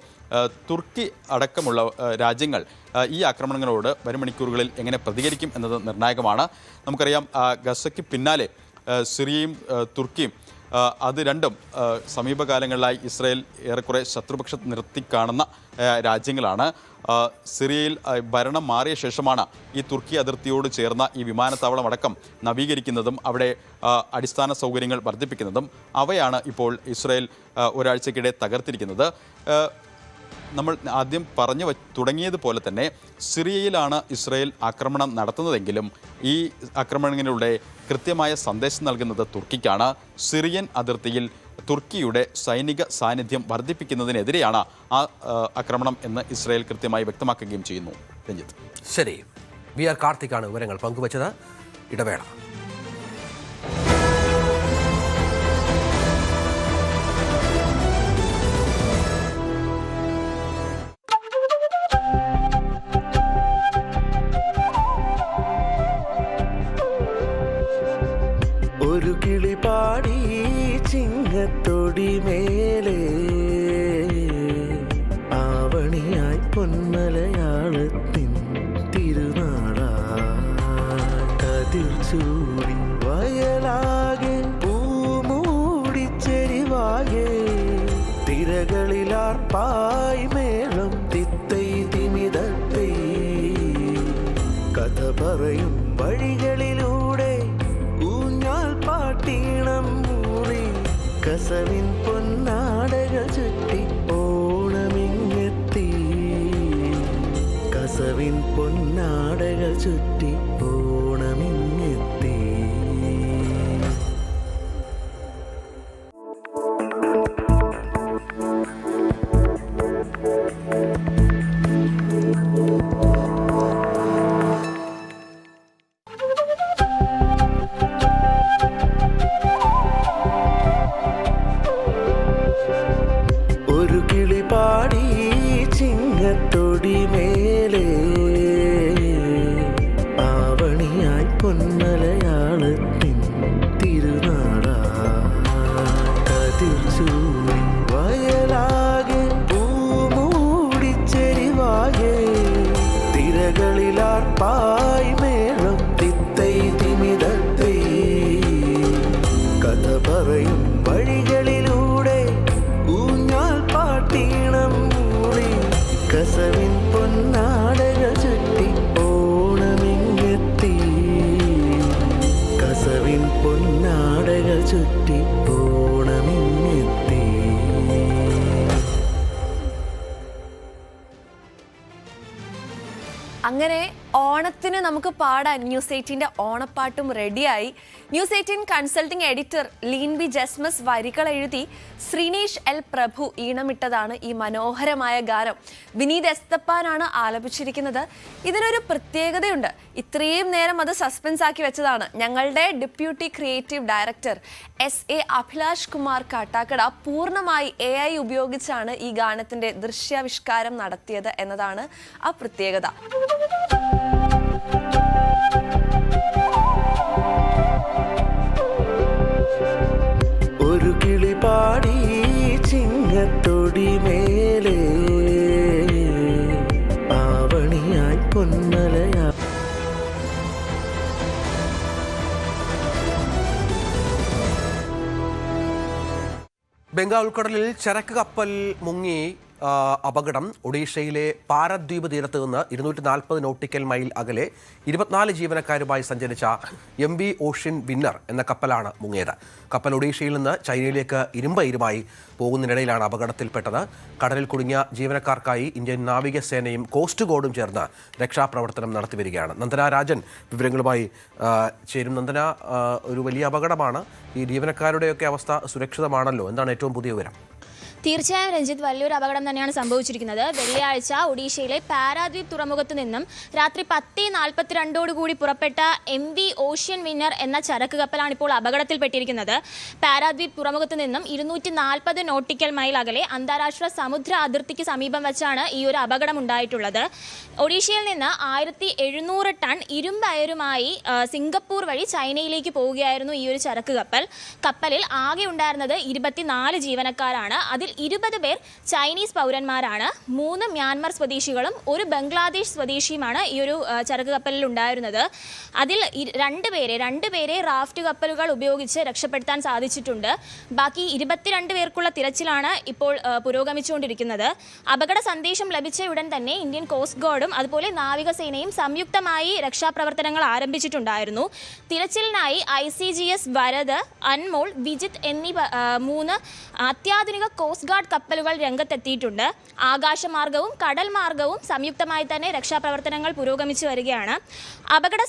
തുർക്കി അടക്കമുള്ള രാജ്യങ്ങൾ ഈ ആക്രമണങ്ങളോട് വരും മണിക്കൂറുകളിൽ എങ്ങനെ പ്രതികരിക്കും എന്നത് നിർണായകമാണ്. നമുക്കറിയാം, ഗസയ്ക്ക് പിന്നാലെ സിറിയയും തുർക്കിയും അത് രണ്ടും സമീപകാലങ്ങളിലായി ഇസ്രായേൽ ഏറെക്കുറെ ശത്രുപക്ഷത്ത് നിർത്തിക്കാണുന്ന രാജ്യങ്ങളാണ്. സിറിയയിൽ ഭരണം മാറിയ ശേഷമാണ് ഈ തുർക്കി അതിർത്തിയോട് ചേർന്ന ഈ വിമാനത്താവളം അടക്കം നവീകരിക്കുന്നതും അവിടെ അടിസ്ഥാന സൗകര്യങ്ങൾ വർദ്ധിപ്പിക്കുന്നതും. അവയാണ് ഇപ്പോൾ ഇസ്രായേൽ ഒരാഴ്ചക്കിടെ തകർത്തിരിക്കുന്നത്. നമ്മൾ ആദ്യം പറഞ്ഞു തുടങ്ങിയതുപോലെ തന്നെ സിറിയയിലാണ് ഇസ്രായേൽ ആക്രമണം നടത്തുന്നതെങ്കിലും ഈ ആക്രമണങ്ങളിലൂടെ കൃത്യമായ സന്ദേശം നൽകുന്നത് തുർക്കിക്കാണ്. സിറിയൻ അതിർത്തിയിൽ തുർക്കിയുടെ സൈനിക സാന്നിധ്യം വർദ്ധിപ്പിക്കുന്നതിനെതിരെയാണ് ആ ആക്രമണം എന്ന് ഇസ്രായേൽ കൃത്യമായി വ്യക്തമാക്കുകയും ചെയ്യുന്നു. രഞ്ജിത്ത്. ശരി, VR കാർത്തിക്കാണ് വിവരങ്ങൾ പങ്കുവച്ചത്. ഇടവേള. ഒരു കിളി പാടി ചിങ്ങത്തൊടി മേലെ ആവണിയായി പൊന്മലയാളത്തിൻ തിരുനാളാ കതിർ ചൂടി വയലാകെ പൂമൂടിച്ചെരിവാകെ തിരകളിലാർപ്പായി മേളം തിത്തൈ തിമിതത്തൈ കഥ പറയും വഴികളിലൂടെ പാട്ടീണം മൂളി കസവിൻ പൊന്നാടകൾ ചുറ്റി ഓണമിങ്ങെത്തി കസവിൻ പൊന്നാടകൾ ചുറ്റി ഓണമിങ്ങെത്തി. ചിങ്ങത്തൊടി മേലെ ആവണിയായി പൊന്മലയാളത്തിൻ തിരുനാളാ കതിർ ചൂടി വയലാകെ പൂമൂടിച്ചെരിവാകെ തിരകളിലാർപ്പായി മേളം തിത്തൈ തിമിതത്തൈ കഥ പറയും വഴികളിലൂടെ ഊഞ്ഞാൽ പാട്ടീണം കസവിൻ പൊന്നാടകൾ ചുറ്റി ഓണമിങ്ങെത്തി കസവിൻ പൊന്നാടകൾ ചുറ്റി ഓണമിങ്ങെത്തി. അങ്ങനെ ഓണത്തിന് നമുക്ക് പാടാൻ ന്യൂസ് 18ന്റെ ഓണപ്പാട്ടും റെഡിയായി. News 18 consulting editor Leen B Jesmus വരികൾ എഴുതി ശ്രീനേഷ് എൽ പ്രഭു ഈണമിട്ടതാണ് ഈ മനോഹരമായ ഗാനം. വിനീത് എസ്തപ്പാനാണ് ആലപിച്ചിരിക്കുന്നത്. ഇതിനൊരു പ്രത്യേകതയുണ്ട്. ഇത്രയും നേരം അത് സസ്പെൻസ് ആക്കി വെച്ചതാണ് ഞങ്ങളുടെ deputy creative director SA Abhilash Kumar Kattakkada പൂർണ്ണമായി AI ഉപയോഗിച്ചാണ് ഈ ഗാനത്തിന്റെ ദൃശ്യാവിഷ്കാരം നടത്തിയത് എന്നതാണ് ആ പ്രത്യേകത. ഒരു കിളി പാടി ചിങ്ങത്തൊടി മേലെ ആവണിയായി പൊന്മലയാ. ബംഗാൾ ഉൾക്കടലിൽ ചരക്ക് കപ്പൽ മുങ്ങി അപകടം. ഒഡീഷയിലെ പാരദ്വീപ് തീരത്ത് നിന്ന് 240 നോട്ടിക്കൽ മൈൽ അകലെ 24 ജീവനക്കാരുമായി സഞ്ചരിച്ച MV ഓഷ്യൻ വിന്നർ എന്ന കപ്പലാണ് മുങ്ങിയത്. കപ്പൽ ഒഡീഷയിൽ നിന്ന് ചൈനയിലേക്ക് ഇരുമ്പയിരുമായി പോകുന്നതിനിടയിലാണ് അപകടത്തിൽപ്പെട്ടത്. കടലിൽ കുടുങ്ങിയ ജീവനക്കാർക്കായി ഇന്ത്യൻ നാവികസേനയും കോസ്റ്റ് ഗാർഡും ചേർന്ന് രക്ഷാപ്രവർത്തനം നടത്തിവരികയാണ്. നന്ദന രാജൻ വിവരങ്ങളുമായി ചേരും. നന്ദന, ഒരു വലിയ അപകടമാണ്. ഈ ജീവനക്കാരുടെയൊക്കെ അവസ്ഥ സുരക്ഷിതമാണല്ലോ? എന്താണ് ഏറ്റവും പുതിയ വിവരം? തീർച്ചയായും രഞ്ജിത്ത്, വലിയൊരു അപകടം തന്നെയാണ് സംഭവിച്ചിരിക്കുന്നത്. വെള്ളിയാഴ്ച ഒഡീഷയിലെ പാരാദ്വീപ് തുറമുഖത്ത് നിന്നും രാത്രി 10:42 പുറപ്പെട്ട MV ഓഷ്യൻ വിന്നർ എന്ന ചരക്ക് കപ്പലാണ് ഇപ്പോൾ അപകടത്തിൽപ്പെട്ടിരിക്കുന്നത്. പാരാദ്വീപ് തുറമുഖത്ത് നിന്നും 240 നോട്ടിക്കൽ മൈൽ അകലെ അന്താരാഷ്ട്ര സമുദ്ര അതിർത്തിക്ക് സമീപം വെച്ചാണ് ഈ ഒരു അപകടം ഉണ്ടായിട്ടുള്ളത്. ഒഡീഷയിൽ നിന്ന് 1700 ടൺ ഇരുമ്പയരുമായി സിംഗപ്പൂർ വഴി ചൈനയിലേക്ക് പോവുകയായിരുന്നു ഈ ഒരു ചരക്ക് കപ്പൽ. കപ്പലിൽ ആകെ ഉണ്ടായിരുന്നത് 24 ജീവനക്കാരാണ്. അതിൽ 20 പേർ ചൈനീസ് പൗരന്മാരാണ്. 3 മ്യാൻമർ സ്വദേശികളും 1 ബംഗ്ലാദേശ് സ്വദേശിയുമാണ് ഈ ഒരു ചരക്ക് കപ്പലിൽ ഉണ്ടായിരുന്നത്. അതിൽ 2 പേരെ റാഫ്റ്റ് കപ്പലുകൾ ഉപയോഗിച്ച് രക്ഷപ്പെടുത്താൻ സാധിച്ചിട്ടുണ്ട്. ബാക്കി 22 പേർക്കുള്ള തിരച്ചിലാണ് ഇപ്പോൾ പുരോഗമിച്ചുകൊണ്ടിരിക്കുന്നത്. അപകട സന്ദേശം ലഭിച്ച ഉടൻ തന്നെ ഇന്ത്യൻ കോസ്റ്റ് ഗാർഡും അതുപോലെ നാവികസേനയും സംയുക്തമായി രക്ഷാപ്രവർത്തനങ്ങൾ ആരംഭിച്ചിട്ടുണ്ടായിരുന്നു. തിരച്ചിലിനായി ICGS വരദ്, അൻമോൾ, വിജിത് എന്നീ 3 അത്യാധുനിക കോസ്റ്റ് ഗാർഡ് കപ്പലുകൾ രംഗത്തെത്തിയിട്ടുണ്ട്. ആകാശമാർഗവും കടൽ മാർഗവും സംയുക്തമായി തന്നെ രക്ഷാപ്രവർത്തനങ്ങൾ പുരോഗമിച്ചു വരികയാണ്. അപകട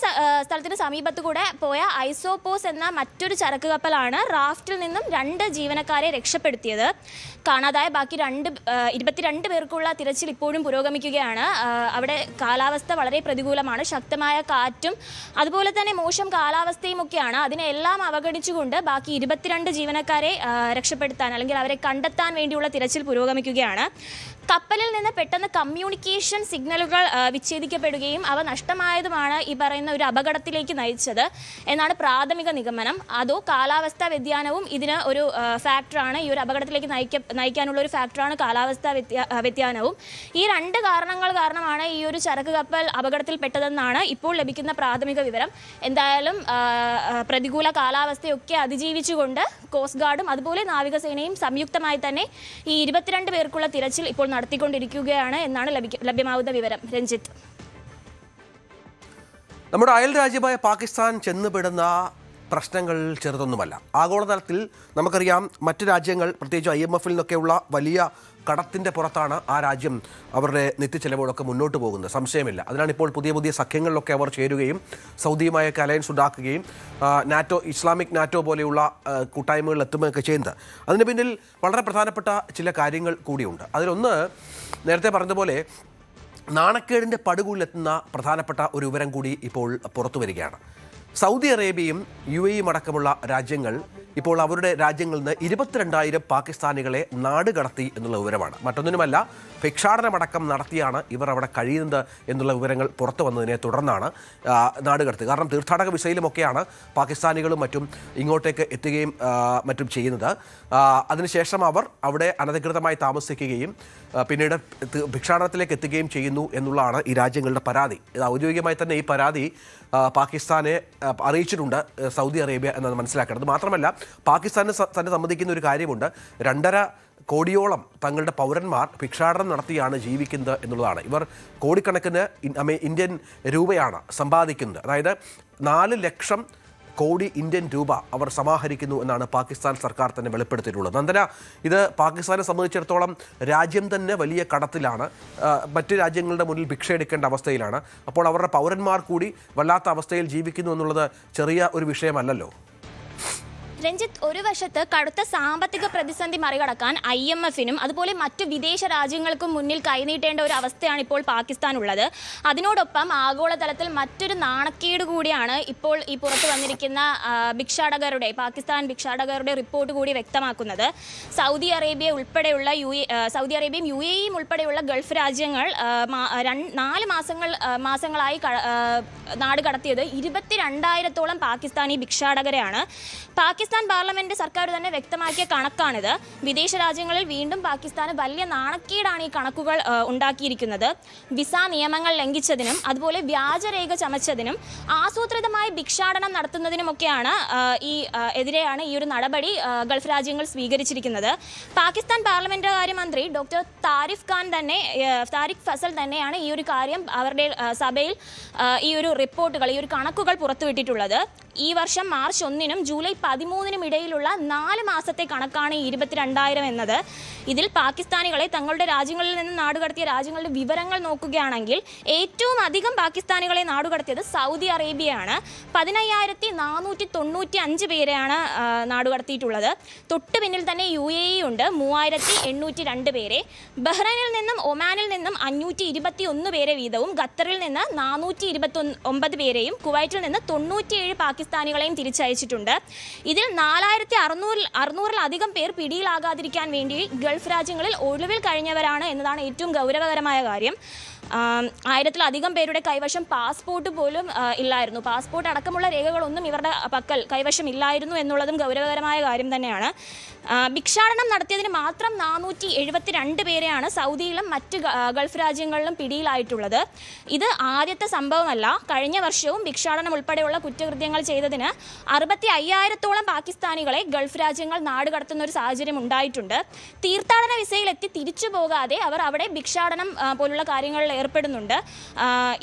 സ്ഥലത്തിന് സമീപത്തുകൂടെ പോയ ഐസോപോസ് എന്ന മറ്റൊരു ചരക്ക് കപ്പലാണ് റാഫ്റ്റിൽ നിന്നും 2 ജീവനക്കാരെ രക്ഷപ്പെടുത്തിയത്. കാണാതായ ബാക്കി 22 പേർക്കുള്ള തിരച്ചിൽ ഇപ്പോഴും പുരോഗമിക്കുകയാണ്. അവിടെ കാലാവസ്ഥ വളരെ പ്രതികൂലമാണ്. ശക്തമായ കാറ്റും അതുപോലെ തന്നെ മോശം കാലാവസ്ഥയും ഒക്കെയാണ്. അതിനെല്ലാം അവഗണിച്ചുകൊണ്ട് ബാക്കി 22 ജീവനക്കാരെ രക്ഷപ്പെടുത്താൻ അല്ലെങ്കിൽ അവരെ കണ്ടെത്താൻ വേണ്ടിയുള്ള തിരച്ചിൽ പുരോഗമിക്കുകയാണ്. കപ്പലിൽ നിന്ന് പെട്ടെന്ന് കമ്മ്യൂണിക്കേഷൻ സിഗ്നലുകൾ വിച്ഛേദിക്കപ്പെടുകയും അവ നഷ്ടമായതുമാണ് ഈ പറയുന്ന ഒരു അപകടത്തിലേക്ക് നയിച്ചത് എന്നാണ് പ്രാഥമിക നിഗമനം. അതോ കാലാവസ്ഥാ വ്യതിയാനവും ഇതിന് ഒരു ഫാക്ടറാണ്. ഈ ഒരു അപകടത്തിലേക്ക് നയിക്കാനുള്ള ഒരു ഫാക്ടറാണ് കാലാവസ്ഥാ വ്യതിയാനവും. ഈ 2 കാരണങ്ങൾ കാരണമാണ് ഈ ഒരു ചരക്ക് കപ്പൽ അപകടത്തിൽപ്പെട്ടതെന്നാണ് ഇപ്പോൾ ലഭിക്കുന്ന പ്രാഥമിക വിവരം. എന്തായാലും പ്രതികൂല കാലാവസ്ഥയൊക്കെ അതിജീവിച്ചുകൊണ്ട് കോസ്റ്റ് ഗാർഡും അതുപോലെ നാവികസേനയും സംയുക്തമായി തന്നെ ഈ 22 പേർക്കുള്ള തിരച്ചിൽ ഇപ്പോൾ നടത്തിക്കൊണ്ടിരിക്കുകയാണ് എന്നാണ് ലഭ്യമാവുന്ന വിവരം. രഞ്ജിത്ത്, നമ്മുടെ അയൽ രാജ്യമായ പാകിസ്ഥാൻ ചെന്നുപെടുന്ന പ്രശ്നങ്ങൾ ചെറുതൊന്നുമല്ല. ആഗോളതലത്തിൽ നമുക്കറിയാം, മറ്റ് രാജ്യങ്ങൾ പ്രത്യേകിച്ച് IMF-ൽ നിന്നൊക്കെയുള്ള വലിയ കടത്തിൻ്റെ പുറത്താണ് ആ രാജ്യം അവരുടെ നിത്യച്ചെലവുകളൊക്കെ മുന്നോട്ട് പോകുന്നത്, സംശയമില്ല. അതിനാണ് ഇപ്പോൾ പുതിയ പുതിയ സഖ്യങ്ങളിലൊക്കെ അവർ ചേരുകയും സൗദിയുമായൊക്കെ അലയൻസ് ഉണ്ടാക്കുകയും നാറ്റോ, ഇസ്ലാമിക് നാറ്റോ പോലെയുള്ള കൂട്ടായ്മകളിൽ എത്തുകയൊക്കെ ചെയ്യുന്നത്. അതിന് പിന്നിൽ വളരെ പ്രധാനപ്പെട്ട ചില കാര്യങ്ങൾ കൂടിയുണ്ട്. അതിലൊന്ന്, നേരത്തെ പറഞ്ഞതുപോലെ നാണക്കേടിൻ്റെ പടുകുഴിലെത്തുന്ന പ്രധാനപ്പെട്ട ഒരു വിവരം കൂടി ഇപ്പോൾ പുറത്തു വരികയാണ്. സൗദി അറേബ്യയും UAE അടക്കമുള്ള രാജ്യങ്ങൾ ഇപ്പോൾ അവരുടെ രാജ്യങ്ങളിൽ നിന്ന് 22,000 പാകിസ്ഥാനികളെ നാട് കടത്തി എന്നുള്ള വിവരമാണ്. മറ്റൊന്നിനുമല്ല, ഭിക്ഷാടനമടക്കം നടത്തിയാണ് ഇവർ അവിടെ കഴിയുന്നത് എന്നുള്ള വിവരങ്ങൾ പുറത്തു വന്നതിനെ തുടർന്നാണ് നാട് കടത്തി. കാരണം തീർത്ഥാടക വിസയിലുമൊക്കെയാണ് പാകിസ്ഥാനികളും മറ്റും ഇങ്ങോട്ടേക്ക് എത്തുകയും മറ്റും ചെയ്യുന്നത്. അതിനുശേഷം അവർ അവിടെ അനധികൃതമായി താമസിക്കുകയും പിന്നീട് ഭിക്ഷാടനത്തിലേക്ക് എത്തുകയും ചെയ്യുന്നു എന്നുള്ളതാണ് ഈ രാജ്യങ്ങളുടെ പരാതി. ഇത് ഔദ്യോഗികമായി തന്നെ ഈ പരാതി പാകിസ്ഥാനെ അറിയിച്ചിട്ടുണ്ട് സൗദി അറേബ്യ എന്നത് മനസ്സിലാക്കേണ്ടത്. മാത്രമല്ല, പാകിസ്ഥാനെ തന്നെ സമ്മതിക്കുന്ന ഒരു കാര്യമുണ്ട്. 2.5 കോടിയോളം തങ്ങളുടെ പൗരന്മാർ ഭിക്ഷാടനം നടത്തിയാണ് ജീവിക്കുന്നത് എന്നുള്ളതാണ്. ഇവർ കോടിക്കണക്കിന് ഇന്ത്യൻ രൂപയാണ് സമ്പാദിക്കുന്നത്. അതായത് 4 ലക്ഷം കോടി ഇന്ത്യൻ രൂപ അവർ സമാഹരിക്കുന്നു എന്നാണ് പാകിസ്ഥാൻ സർക്കാർ തന്നെ വെളിപ്പെടുത്തിയിട്ടുള്ളത്. നന്ദന, ഇത് പാകിസ്ഥാനെ സംബന്ധിച്ചിടത്തോളം രാജ്യം തന്നെ വലിയ കടത്തിലാണ്, മറ്റ് രാജ്യങ്ങളുടെ മുന്നിൽ ഭിക്ഷ എടുക്കേണ്ട അവസ്ഥയിലാണ്. അപ്പോൾ അവരുടെ പൗരന്മാർ കൂടി വല്ലാത്ത അവസ്ഥയിൽ ജീവിക്കുന്നു എന്നുള്ളത് ചെറിയ ഒരു വിഷയമല്ലല്ലോ. രഞ്ജിത്ത്, ഒരു വശത്ത് കടുത്ത സാമ്പത്തിക പ്രതിസന്ധി മറികടക്കാൻ IMF-നും അതുപോലെ മറ്റ് വിദേശ രാജ്യങ്ങൾക്കും മുന്നിൽ കൈനീട്ടേണ്ട ഒരു അവസ്ഥയാണ് ഇപ്പോൾ പാകിസ്ഥാൻ ഉള്ളത്. അതിനോടൊപ്പം ആഗോളതലത്തിൽ മറ്റൊരു നാണക്കേട് കൂടിയാണ് ഇപ്പോൾ ഈ പുറത്തു വന്നിരിക്കുന്ന പാകിസ്ഥാൻ ഭിക്ഷാടകരുടെ റിപ്പോർട്ട് കൂടി വ്യക്തമാക്കുന്നത്. സൗദി അറേബ്യയും UAE-യും ഉൾപ്പെടെയുള്ള ഗൾഫ് രാജ്യങ്ങൾ 4 മാസങ്ങളായി നാട് കടത്തിയത് 22,000-ഓളം പാകിസ്ഥാനി ഭിക്ഷാടകരെയാണ്. പാകിസ്ഥാൻ പാർലമെന്റ് സർക്കാർ തന്നെ വ്യക്തമാക്കിയ കണക്കാണിത്. വിദേശ രാജ്യങ്ങളിൽ വീണ്ടും പാകിസ്ഥാന് വലിയ നാണക്കേടാണ് ഈ കണക്കുകൾ ഉണ്ടാക്കിയിരിക്കുന്നത്. വിസ നിയമങ്ങൾ ലംഘിച്ചതിനും അതുപോലെ വ്യാജരേഖ ചമച്ചതിനും ആസൂത്രിതമായി ഭിക്ഷാടനം നടത്തുന്നതിനുമൊക്കെയാണ് എതിരെയാണ് ഈ ഒരു നടപടി ഗൾഫ് രാജ്യങ്ങൾ സ്വീകരിച്ചിരിക്കുന്നത്. പാകിസ്ഥാൻ പാർലമെന്റ് കാര്യമന്ത്രി ഡോക്ടർ താരിഖ് ഫസൽ തന്നെയാണ് ഈ ഒരു കാര്യം അവരുടെ സഭയിൽ ഈ ഒരു റിപ്പോർട്ടുകൾ, ഈ ഒരു കണക്കുകൾ പുറത്തുവിട്ടിട്ടുള്ളത്. ഈ വർഷം മാർച്ച് 1-നും ജൂലൈ 13-നും ഇടയിലുള്ള 4 മാസത്തെ കണക്കാണ് 22,000 എന്നത്. ഇതിൽ പാകിസ്ഥാനികളെ തങ്ങളുടെ രാജ്യങ്ങളിൽ നിന്ന് നാടുകടത്തിയ രാജ്യങ്ങളുടെ വിവരങ്ങൾ നോക്കുകയാണെങ്കിൽ ഏറ്റവും അധികം പാകിസ്ഥാനികളെ നാടുകടത്തിയത് സൗദി അറേബ്യയാണ്. 15,495 പേരെയാണ് നാടുകടത്തിയിട്ടുള്ളത്. തൊട്ടു പിന്നിൽ തന്നെ UAE ഉണ്ട്, 3,802 പേരെ. ബഹ്റൈനിൽ നിന്നും ഒമാനിൽ നിന്നും 521 പേരെ വീതവും ഖത്തറിൽ നിന്ന് 429 പേരെയും കുവൈറ്റിൽ നിന്ന് 97 പാകിസ്ഥാനികളെയും തിരിച്ചയച്ചിട്ടുണ്ട്. ഇതിൽ 4,600-ൽ പേർ പിടിയിലാകാതിരിക്കാൻ വേണ്ടി ഗൾഫ് രാജ്യങ്ങളിൽ ഒളിവിൽ കഴിഞ്ഞവരാണ് എന്നതാണ് ഏറ്റവും ഗൗരവകരമായ കാര്യം. 1000-ലധികം പേരുടെ കൈവശം പാസ്പോർട്ട് പോലും ഇല്ലായിരുന്നു. പാസ്പോർട്ട് അടക്കമുള്ള രേഖകളൊന്നും ഇവരുടെ പക്കൽ കൈവശം ഇല്ലായിരുന്നു എന്നുള്ളതും ഗൗരവകരമായ കാര്യം തന്നെയാണ്. ഭിക്ഷാടനം നടത്തിയതിന് മാത്രം 472 പേരെയാണ് സൗദിയിലും മറ്റ് ഗൾഫ് രാജ്യങ്ങളിലും പിടിയിലായിട്ടുള്ളത്. ഇത് ആദ്യത്തെ സംഭവമല്ല. കഴിഞ്ഞ വർഷവും ഭിക്ഷാടനം ഉൾപ്പെടെയുള്ള കുറ്റകൃത്യങ്ങൾ ചെയ്തതിന് 65,000-ഓളം പാകിസ്ഥാനികളെ ഗൾഫ് രാജ്യങ്ങൾ നാടുകടത്തുന്ന ഒരു സാഹചര്യം ഉണ്ടായിട്ടുണ്ട്. തീർത്ഥാടന വിസയിലെത്തി തിരിച്ചു പോകാതെ അവർ അവിടെ ഭിക്ഷാടനം പോലുള്ള കാര്യങ്ങളിൽ ഏർപ്പെടുന്നുണ്ട്.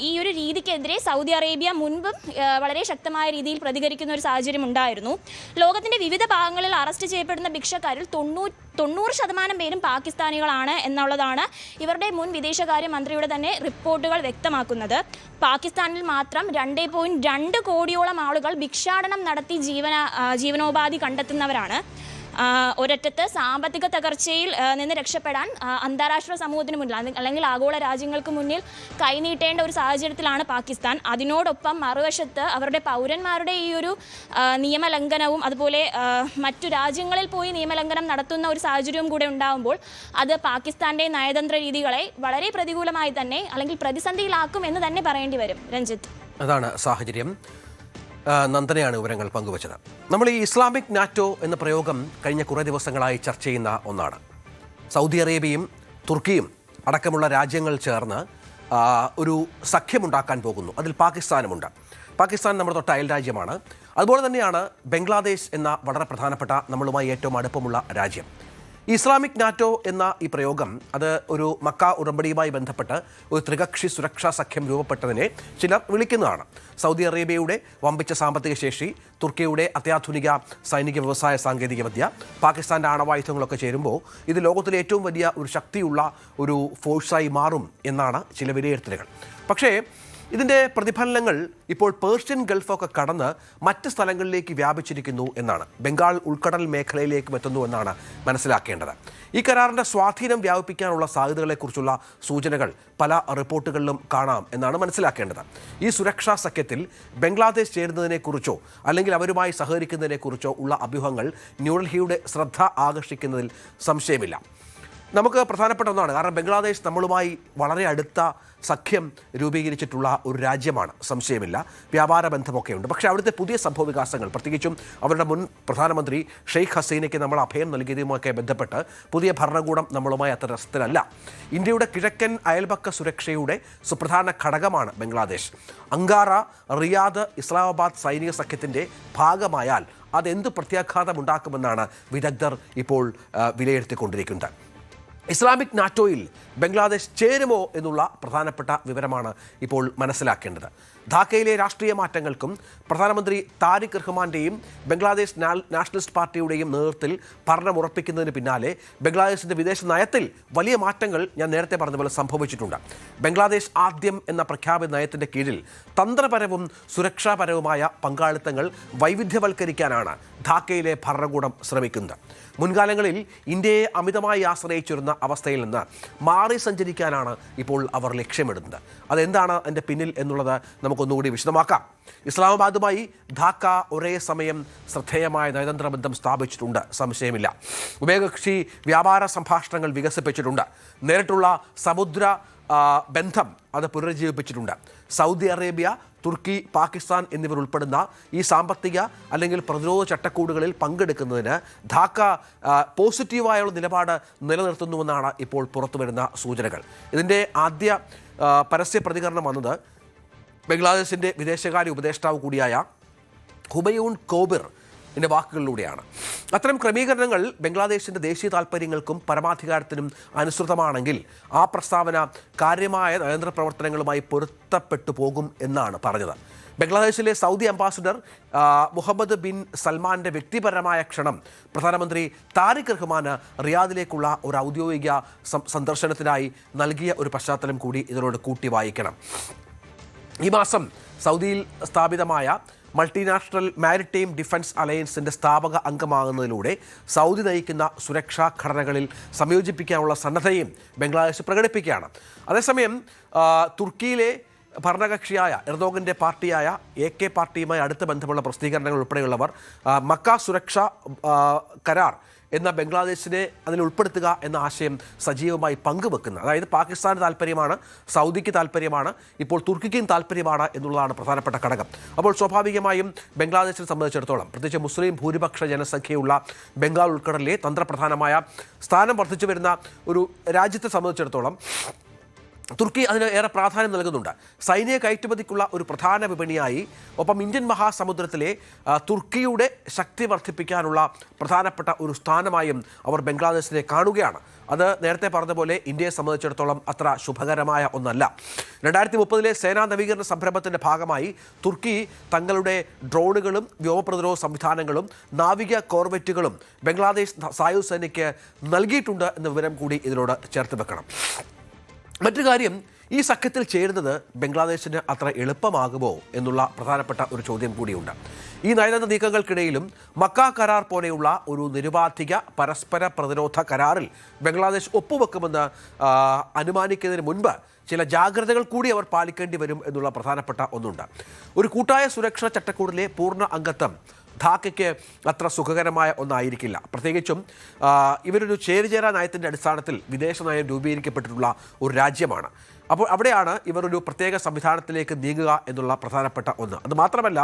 ഈ ഒരു രീതിക്കെതിരെ സൗദി അറേബ്യ മുൻപും വളരെ ശക്തമായ രീതിയിൽ പ്രതികരിക്കുന്ന ഒരു സാഹചര്യം ഉണ്ടായിരുന്നു. ലോകത്തിന്റെ വിവിധ ഭാഗങ്ങളിൽ അറസ്റ്റ് ചെയ്യപ്പെടുന്ന ഭിക്ഷക്കാരിൽ 90% പേരും പാകിസ്ഥാനികളാണ് എന്നുള്ളതാണ് ഇവരുടെ മുൻ വിദേശകാര്യ മന്ത്രിയുടെ തന്നെ റിപ്പോർട്ടുകൾ വ്യക്തമാക്കുന്നത്. പാകിസ്ഥാനിൽ മാത്രം 2.2 കോടിയോളം ആളുകൾ ഭിക്ഷാടനം നടത്തി ജീവനോപാധി കണ്ടെത്തുന്നവരാണ്. ഒരറ്റത്ത് സാമ്പത്തിക തകർച്ചയിൽ നിന്ന് രക്ഷപ്പെടാൻ അന്താരാഷ്ട്ര സമൂഹത്തിന് മുന്നിൽ അല്ലെങ്കിൽ ആഗോള രാജ്യങ്ങൾക്ക് മുന്നിൽ കൈനീട്ടേണ്ട ഒരു സാഹചര്യത്തിലാണ് പാകിസ്ഥാൻ. അതിനോടൊപ്പം മറുവശത്ത് അവരുടെ പൗരന്മാരുടെ ഈ ഒരു നിയമലംഘനവും അതുപോലെ മറ്റു രാജ്യങ്ങളിൽ പോയി നിയമലംഘനം നടത്തുന്ന ഒരു സാഹചര്യവും കൂടെ ഉണ്ടാകുമ്പോൾ അത് പാകിസ്ഥാന്റെ നയതന്ത്ര രീതികളെ വളരെ പ്രതികൂലമായി തന്നെ അല്ലെങ്കിൽ പ്രതിസന്ധിയിലാക്കും എന്ന് തന്നെ പറയേണ്ടി വരും. രഞ്ജിത്ത്, അതാണ് സാഹചര്യം. നന്ദനയാണ് വിവരങ്ങൾ പങ്കുവച്ചത്. നമ്മൾ ഈ ഇസ്ലാമിക് നാറ്റോ എന്ന പ്രയോഗം കഴിഞ്ഞ കുറേ ദിവസങ്ങളായി ചർച്ച ചെയ്യുന്ന ഒന്നാണ്. സൗദി അറേബ്യയും തുർക്കിയും അടക്കമുള്ള രാജ്യങ്ങൾ ചേർന്ന് ഒരു സഖ്യമുണ്ടാക്കാൻ പോകുന്നു. അതിൽ പാകിസ്ഥാനുമുണ്ട്. പാകിസ്ഥാൻ നമ്മുടെ തൊട്ട അയൽ രാജ്യമാണ്. അതുപോലെ തന്നെയാണ് ബംഗ്ലാദേശ് എന്ന വളരെ പ്രധാനപ്പെട്ട നമ്മളുമായി ഏറ്റവും അടുപ്പമുള്ള രാജ്യം. ഇസ്ലാമിക് നാറ്റോ എന്ന ഈ പ്രയോഗം അത് ഒരു മക്ക ഉടമ്പടിയുമായി ബന്ധപ്പെട്ട് ഒരു ത്രികക്ഷി സുരക്ഷാ സഖ്യം രൂപപ്പെട്ടതിനെ ചിലർ വിളിക്കുന്നതാണ്. സൗദി അറേബ്യയുടെ വമ്പിച്ച സാമ്പത്തിക ശേഷി, തുർക്കിയുടെ അത്യാധുനിക സൈനിക വ്യവസായ സാങ്കേതികവിദ്യ, പാകിസ്ഥാൻ്റെ ആണവായുധങ്ങളൊക്കെ ചേരുമ്പോൾ ഇത് ലോകത്തിലെ ഏറ്റവും വലിയ ഒരു ശക്തിയുള്ള ഒരു ഫോഴ്സായി മാറും എന്നാണ് ചില വിലയിരുത്തലുകൾ. പക്ഷേ ഇതിൻ്റെ പ്രതിഫലനങ്ങൾ ഇപ്പോൾ പേർഷ്യൻ ഗൾഫൊക്കെ കടന്ന് മറ്റ് സ്ഥലങ്ങളിലേക്ക് വ്യാപിച്ചിരിക്കുന്നു എന്നാണ്. ബംഗാൾ ഉൾക്കടൽ മേഖലയിലേക്കും എത്തുന്നു എന്നാണ് മനസ്സിലാക്കേണ്ടത്. ഈ കരാറിൻ്റെ സ്വാധീനം വ്യാപിപ്പിക്കാനുള്ള സാധ്യതകളെക്കുറിച്ചുള്ള സൂചനകൾ പല റിപ്പോർട്ടുകളിലും കാണാം എന്നാണ് മനസ്സിലാക്കേണ്ടത്. ഈ സുരക്ഷാ സഖ്യത്തിൽ ബംഗ്ലാദേശ് ചേരുന്നതിനെക്കുറിച്ചോ അല്ലെങ്കിൽ അവരുമായി സഹകരിക്കുന്നതിനെക്കുറിച്ചോ ഉള്ള അഭ്യൂഹങ്ങൾ ന്യൂഡൽഹിയുടെ ശ്രദ്ധ ആകർഷിക്കുന്നതിൽ സംശയമില്ല. നമുക്ക് പ്രധാനപ്പെട്ട ഒന്നാണ്. കാരണം ബംഗ്ലാദേശ് നമ്മളുമായി വളരെ അടുത്ത സഖ്യം രൂപീകരിച്ചിട്ടുള്ള ഒരു രാജ്യമാണ്, സംശയമില്ല. വ്യാപാര ബന്ധമൊക്കെയുണ്ട്. പക്ഷേ അവിടുത്തെ പുതിയ സംഭവ വികാസങ്ങൾ, പ്രത്യേകിച്ചും അവരുടെ മുൻ പ്രധാനമന്ത്രി ഷെയ്ഖ് ഹസീനയ്ക്ക് നമ്മൾ അഭയം നൽകിയതുമൊക്കെ ബന്ധപ്പെട്ട് പുതിയ ഭരണകൂടം നമ്മളുമായി അത്ര രസത്തിലല്ല. ഇന്ത്യയുടെ കിഴക്കൻ അയൽപക്ക സുരക്ഷയുടെ സുപ്രധാന ഘടകമാണ് ബംഗ്ലാദേശ്. അങ്കാറ, റിയാദ്, ഇസ്ലാമാബാദ് സൈനിക സഖ്യത്തിൻ്റെ ഭാഗമായാൽ അതെന്ത് പ്രത്യാഘാതമുണ്ടാക്കുമെന്നാണ് വിദഗ്ധർ ഇപ്പോൾ വിലയിരുത്തിക്കൊണ്ടിരിക്കുന്നത്. ഇസ്ലാമിക് നാറ്റോയിൽ ബംഗ്ലാദേശ് ചേരുമോ എന്നുള്ള പ്രധാനപ്പെട്ട വിവരമാണ് ഇപ്പോൾ മനസ്സിലാക്കേണ്ടത്. ധാക്കയിലെ രാഷ്ട്രീയ മാറ്റങ്ങൾക്കും പ്രധാനമന്ത്രി താരിഖ് റഹ്മാന്റെയും ബംഗ്ലാദേശ് നാഷണലിസ്റ്റ് പാർട്ടിയുടെയും നേതൃത്വത്തിൽ ഭരണമുറപ്പിക്കുന്നതിന് പിന്നാലെ ബംഗ്ലാദേശിന്റെ വിദേശ നയത്തിൽ വലിയ മാറ്റങ്ങൾ ഞാൻ നേരത്തെ പറഞ്ഞ പോലെ സംഭവിച്ചിട്ടുണ്ട്. ബംഗ്ലാദേശ് ആദ്യം എന്ന പ്രഖ്യാപിത നയത്തിന്റെ കീഴിൽ തന്ത്രപരവും സുരക്ഷാപരവുമായ പങ്കാളിത്തങ്ങൾ വൈവിധ്യവൽക്കരിക്കാനാണ് ധാക്കയിലെ ഭരണകൂടം ശ്രമിക്കുന്നത്. മുൻകാലങ്ങളിൽ ഇന്ത്യയെ അമിതമായി ആശ്രയിച്ചിരുന്ന അവസ്ഥയിൽ നിന്ന് മാറി സഞ്ചരിക്കാനാണ് ഇപ്പോൾ അവർ ലക്ഷ്യമിടുന്നത്. അതെന്താണ് അതിൻ്റെ പിന്നിൽ എന്നുള്ളത് നമുക്കൊന്നുകൂടി വിശദമാക്കാം. ഇസ്ലാമാബാദുമായി ധാക്ക ഒരേ സമയം ശ്രദ്ധേയമായ നയതന്ത്ര ബന്ധം സ്ഥാപിച്ചിട്ടുണ്ട്, സംശയമില്ല. ഉഭയകക്ഷി വ്യാപാര സംഭാഷണങ്ങൾ വികസിപ്പിച്ചിട്ടുണ്ട്. നേരിട്ടുള്ള സമുദ്ര ബന്ധം അത് പുനരുജ്ജീവിപ്പിച്ചിട്ടുണ്ട്. സൗദി അറേബ്യ, തുർക്കി, പാകിസ്ഥാൻ എന്നിവർ ഉൾപ്പെടുന്ന ഈ സാമ്പത്തിക അല്ലെങ്കിൽ പ്രതിരോധ ചട്ടക്കൂടുകളിൽ പങ്കെടുക്കുന്നതിന് ധാക്ക പോസിറ്റീവായുള്ള നിലപാട് നിലനിർത്തുന്നുവെന്നാണ് ഇപ്പോൾ പുറത്തുവരുന്ന സൂചനകൾ. ഇതിൻ്റെ ആദ്യ പരസ്യ പ്രതികരണം വന്നത് ബംഗ്ലാദേശിൻ്റെ വിദേശകാര്യ ഉപദേഷ്ടാവ് കൂടിയായ ഹുമയൂൺ കോബിർ എൻ്റെ വാക്കുകളിലൂടെയാണ്. അത്തരം ക്രമീകരണങ്ങൾ ബംഗ്ലാദേശിൻ്റെ ദേശീയ താൽപ്പര്യങ്ങൾക്കും പരമാധികാരത്തിനും അനുസൃതമാണെങ്കിൽ ആ പ്രസ്താവന കാര്യമായ നയതന്ത്ര പ്രവർത്തനങ്ങളുമായി പൊരുത്തപ്പെട്ടു പോകും എന്നാണ് പറഞ്ഞത്. ബംഗ്ലാദേശിലെ സൗദി അംബാസിഡർ മുഹമ്മദ് ബിൻ സൽമാൻ്റെ വ്യക്തിപരമായ ക്ഷണം പ്രധാനമന്ത്രി താരിഖ് റഹ്മാന് റിയാദിലേക്കുള്ള ഒരു ഔദ്യോഗിക സന്ദർശനത്തിനായി നൽകിയ ഒരു പശ്ചാത്തലം കൂടി ഇതിനോട് കൂട്ടി വായിക്കണം. ഈ മാസം സൗദിയിൽ സ്ഥാപിതമായ മൾട്ടിനാഷണൽ മാരിടൈം ഡിഫൻസ് അലയൻസിൻ്റെ സ്ഥാപക അംഗമാകുന്നതിലൂടെ സൗദി നയിക്കുന്ന സുരക്ഷാ ഘടനകളിൽ സംയോജിപ്പിക്കാനുള്ള സന്നദ്ധയും ബംഗ്ലാദേശ് പ്രകടിപ്പിക്കുകയാണ്. അതേസമയം തുർക്കിയിലെ ഭരണകക്ഷിയായ എർദോഗൻ്റെ പാർട്ടിയായ AK പാർട്ടിയുമായി അടുത്ത ബന്ധമുള്ള പ്രസിദ്ധീകരണങ്ങൾ ഉൾപ്പെടെയുള്ളവർ മക്ക സുരക്ഷാ കരാർ എന്ന ബംഗ്ലാദേശിനെ അതിൽ ഉൾപ്പെടുത്തുക എന്ന ആശയം സജീവമായി പങ്കുവെക്കുന്ന, അതായത് പാകിസ്ഥാന് താല്പര്യമാണ്, സൗദിക്ക് താല്പര്യമാണ്, ഇപ്പോൾ തുർക്കിക്കും താല്പര്യമാണ് എന്നുള്ളതാണ് പ്രധാനപ്പെട്ട ഘടകം. അപ്പോൾ സ്വാഭാവികമായും ബംഗ്ലാദേശിനെ സംബന്ധിച്ചിടത്തോളം, പ്രത്യേകിച്ച് മുസ്ലിം ഭൂരിപക്ഷ ജനസംഖ്യയുള്ള ബംഗാൾ ഉൾക്കടലിലെ തന്ത്രപ്രധാനമായ സ്ഥാനം വർദ്ധിച്ചു വരുന്ന ഒരു രാജ്യത്തെ സംബന്ധിച്ചിടത്തോളം തുർക്കി അതിന് ഏറെ പ്രാധാന്യം നൽകുന്നുണ്ട്. സൈനിക കയറ്റുമതിക്കുള്ള ഒരു പ്രധാന വിപണിയായി, ഒപ്പം ഇന്ത്യൻ മഹാസമുദ്രത്തിലെ തുർക്കിയുടെ ശക്തി വർദ്ധിപ്പിക്കാനുള്ള പ്രധാനപ്പെട്ട ഒരു സ്ഥാനമായും അവർ ബംഗ്ലാദേശിനെ കാണുകയാണ്. അത് നേരത്തെ പറഞ്ഞ പോലെ ഇന്ത്യയെ സംബന്ധിച്ചിടത്തോളം അത്ര ശുഭകരമായ ഒന്നല്ല. 2030 സേനാ നവീകരണ സംരംഭത്തിൻ്റെ ഭാഗമായി തുർക്കി തങ്ങളുടെ ഡ്രോണുകളും വ്യോമപ്രതിരോധ സംവിധാനങ്ങളും നാവിക കോർവെറ്റുകളും ബംഗ്ലാദേശ് സായുധ സേനയ്ക്ക് നൽകിയിട്ടുണ്ട് എന്ന വിവരം കൂടി ഇതിനോട് ചേർത്ത് വെക്കണം. മറ്റൊരു കാര്യം, ഈ സഖ്യത്തിൽ ചേരുന്നത് ബംഗ്ലാദേശിന് അത്ര എളുപ്പമാകുമോ എന്നുള്ള പ്രധാനപ്പെട്ട ഒരു ചോദ്യം കൂടിയുണ്ട്. ഈ നയതന്ത്ര നീക്കങ്ങൾക്കിടയിലും മക്ക കരാർ പോലെയുള്ള ഒരു നിരുപാധിക പരസ്പര പ്രതിരോധ കരാറിൽ ബംഗ്ലാദേശ് ഒപ്പുവെക്കുമെന്ന് അനുമാനിക്കുന്നതിന് മുൻപ് ചില ജാഗ്രതകൾ കൂടി അവർ പാലിക്കേണ്ടി വരും എന്നുള്ള പ്രധാനപ്പെട്ട ഒന്നുണ്ട്. ഒരു കൂട്ടായ സുരക്ഷാ ചട്ടക്കൂടിലെ പൂർണ്ണ അംഗത്വം ധാക്കയ്ക്ക് അത്ര സുഖകരമായ ഒന്നായിരിക്കില്ല. പ്രത്യേകിച്ചും ഇവരൊരു ചേരിചേരാ നയത്തിൻ്റെ അടിസ്ഥാനത്തിൽ വിദേശ നയം രൂപീകരിക്കപ്പെട്ടിട്ടുള്ള ഒരു രാജ്യമാണ്. അപ്പോൾ അവിടെയാണ് ഇവർ ഒരു പ്രത്യേക സംവിധാനത്തിലേക്ക് നീങ്ങുക എന്നുള്ള പ്രധാനപ്പെട്ട ഒന്ന്. അത് മാത്രമല്ല,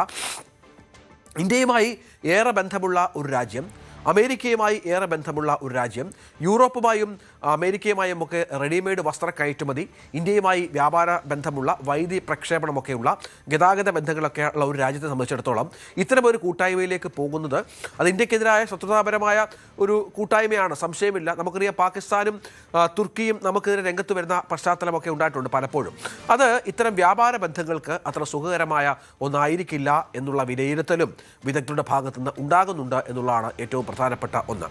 ഇന്ത്യയുമായി ഏറെ ബന്ധമുള്ള ഒരു രാജ്യം, അമേരിക്കയുമായി ഏറെ ബന്ധമുള്ള ഒരു രാജ്യം, യൂറോപ്പുമായും അമേരിക്കയുമായും ഒക്കെ റെഡിമെയ്ഡ് വസ്ത്ര കയറ്റുമതി, ഇന്ത്യയുമായി വ്യാപാര ബന്ധമുള്ള വൈദ്യുതി പ്രക്ഷേപണമൊക്കെയുള്ള ഗതാഗത ബന്ധങ്ങളൊക്കെ ഉള്ള ഒരു രാജ്യത്തെ സംബന്ധിച്ചിടത്തോളം ഇത്തരമൊരു കൂട്ടായ്മയിലേക്ക് പോകുന്നത് അത് ഇന്ത്യക്കെതിരായ ശത്രുതാപരമായ ഒരു കൂട്ടായ്മയാണ്, സംശയമില്ല. നമുക്കറിയാം, പാകിസ്ഥാനും തുർക്കിയും നമുക്കെതിരെ രംഗത്ത് വരുന്ന പശ്ചാത്തലമൊക്കെ ഉണ്ടായിട്ടുണ്ട് പലപ്പോഴും. അത് ഇത്തരം വ്യാപാര ബന്ധങ്ങൾക്ക് അത്ര സുഖകരമായ ഒന്നായിരിക്കില്ല എന്നുള്ള വിലയിരുത്തലും വിദഗ്ധരുടെ ഭാഗത്തുനിന്ന് ഉണ്ടാകുന്നുണ്ട് എന്നുള്ളതാണ് ഏറ്റവും പ്രധാനപ്പെട്ട ഒന്ന്.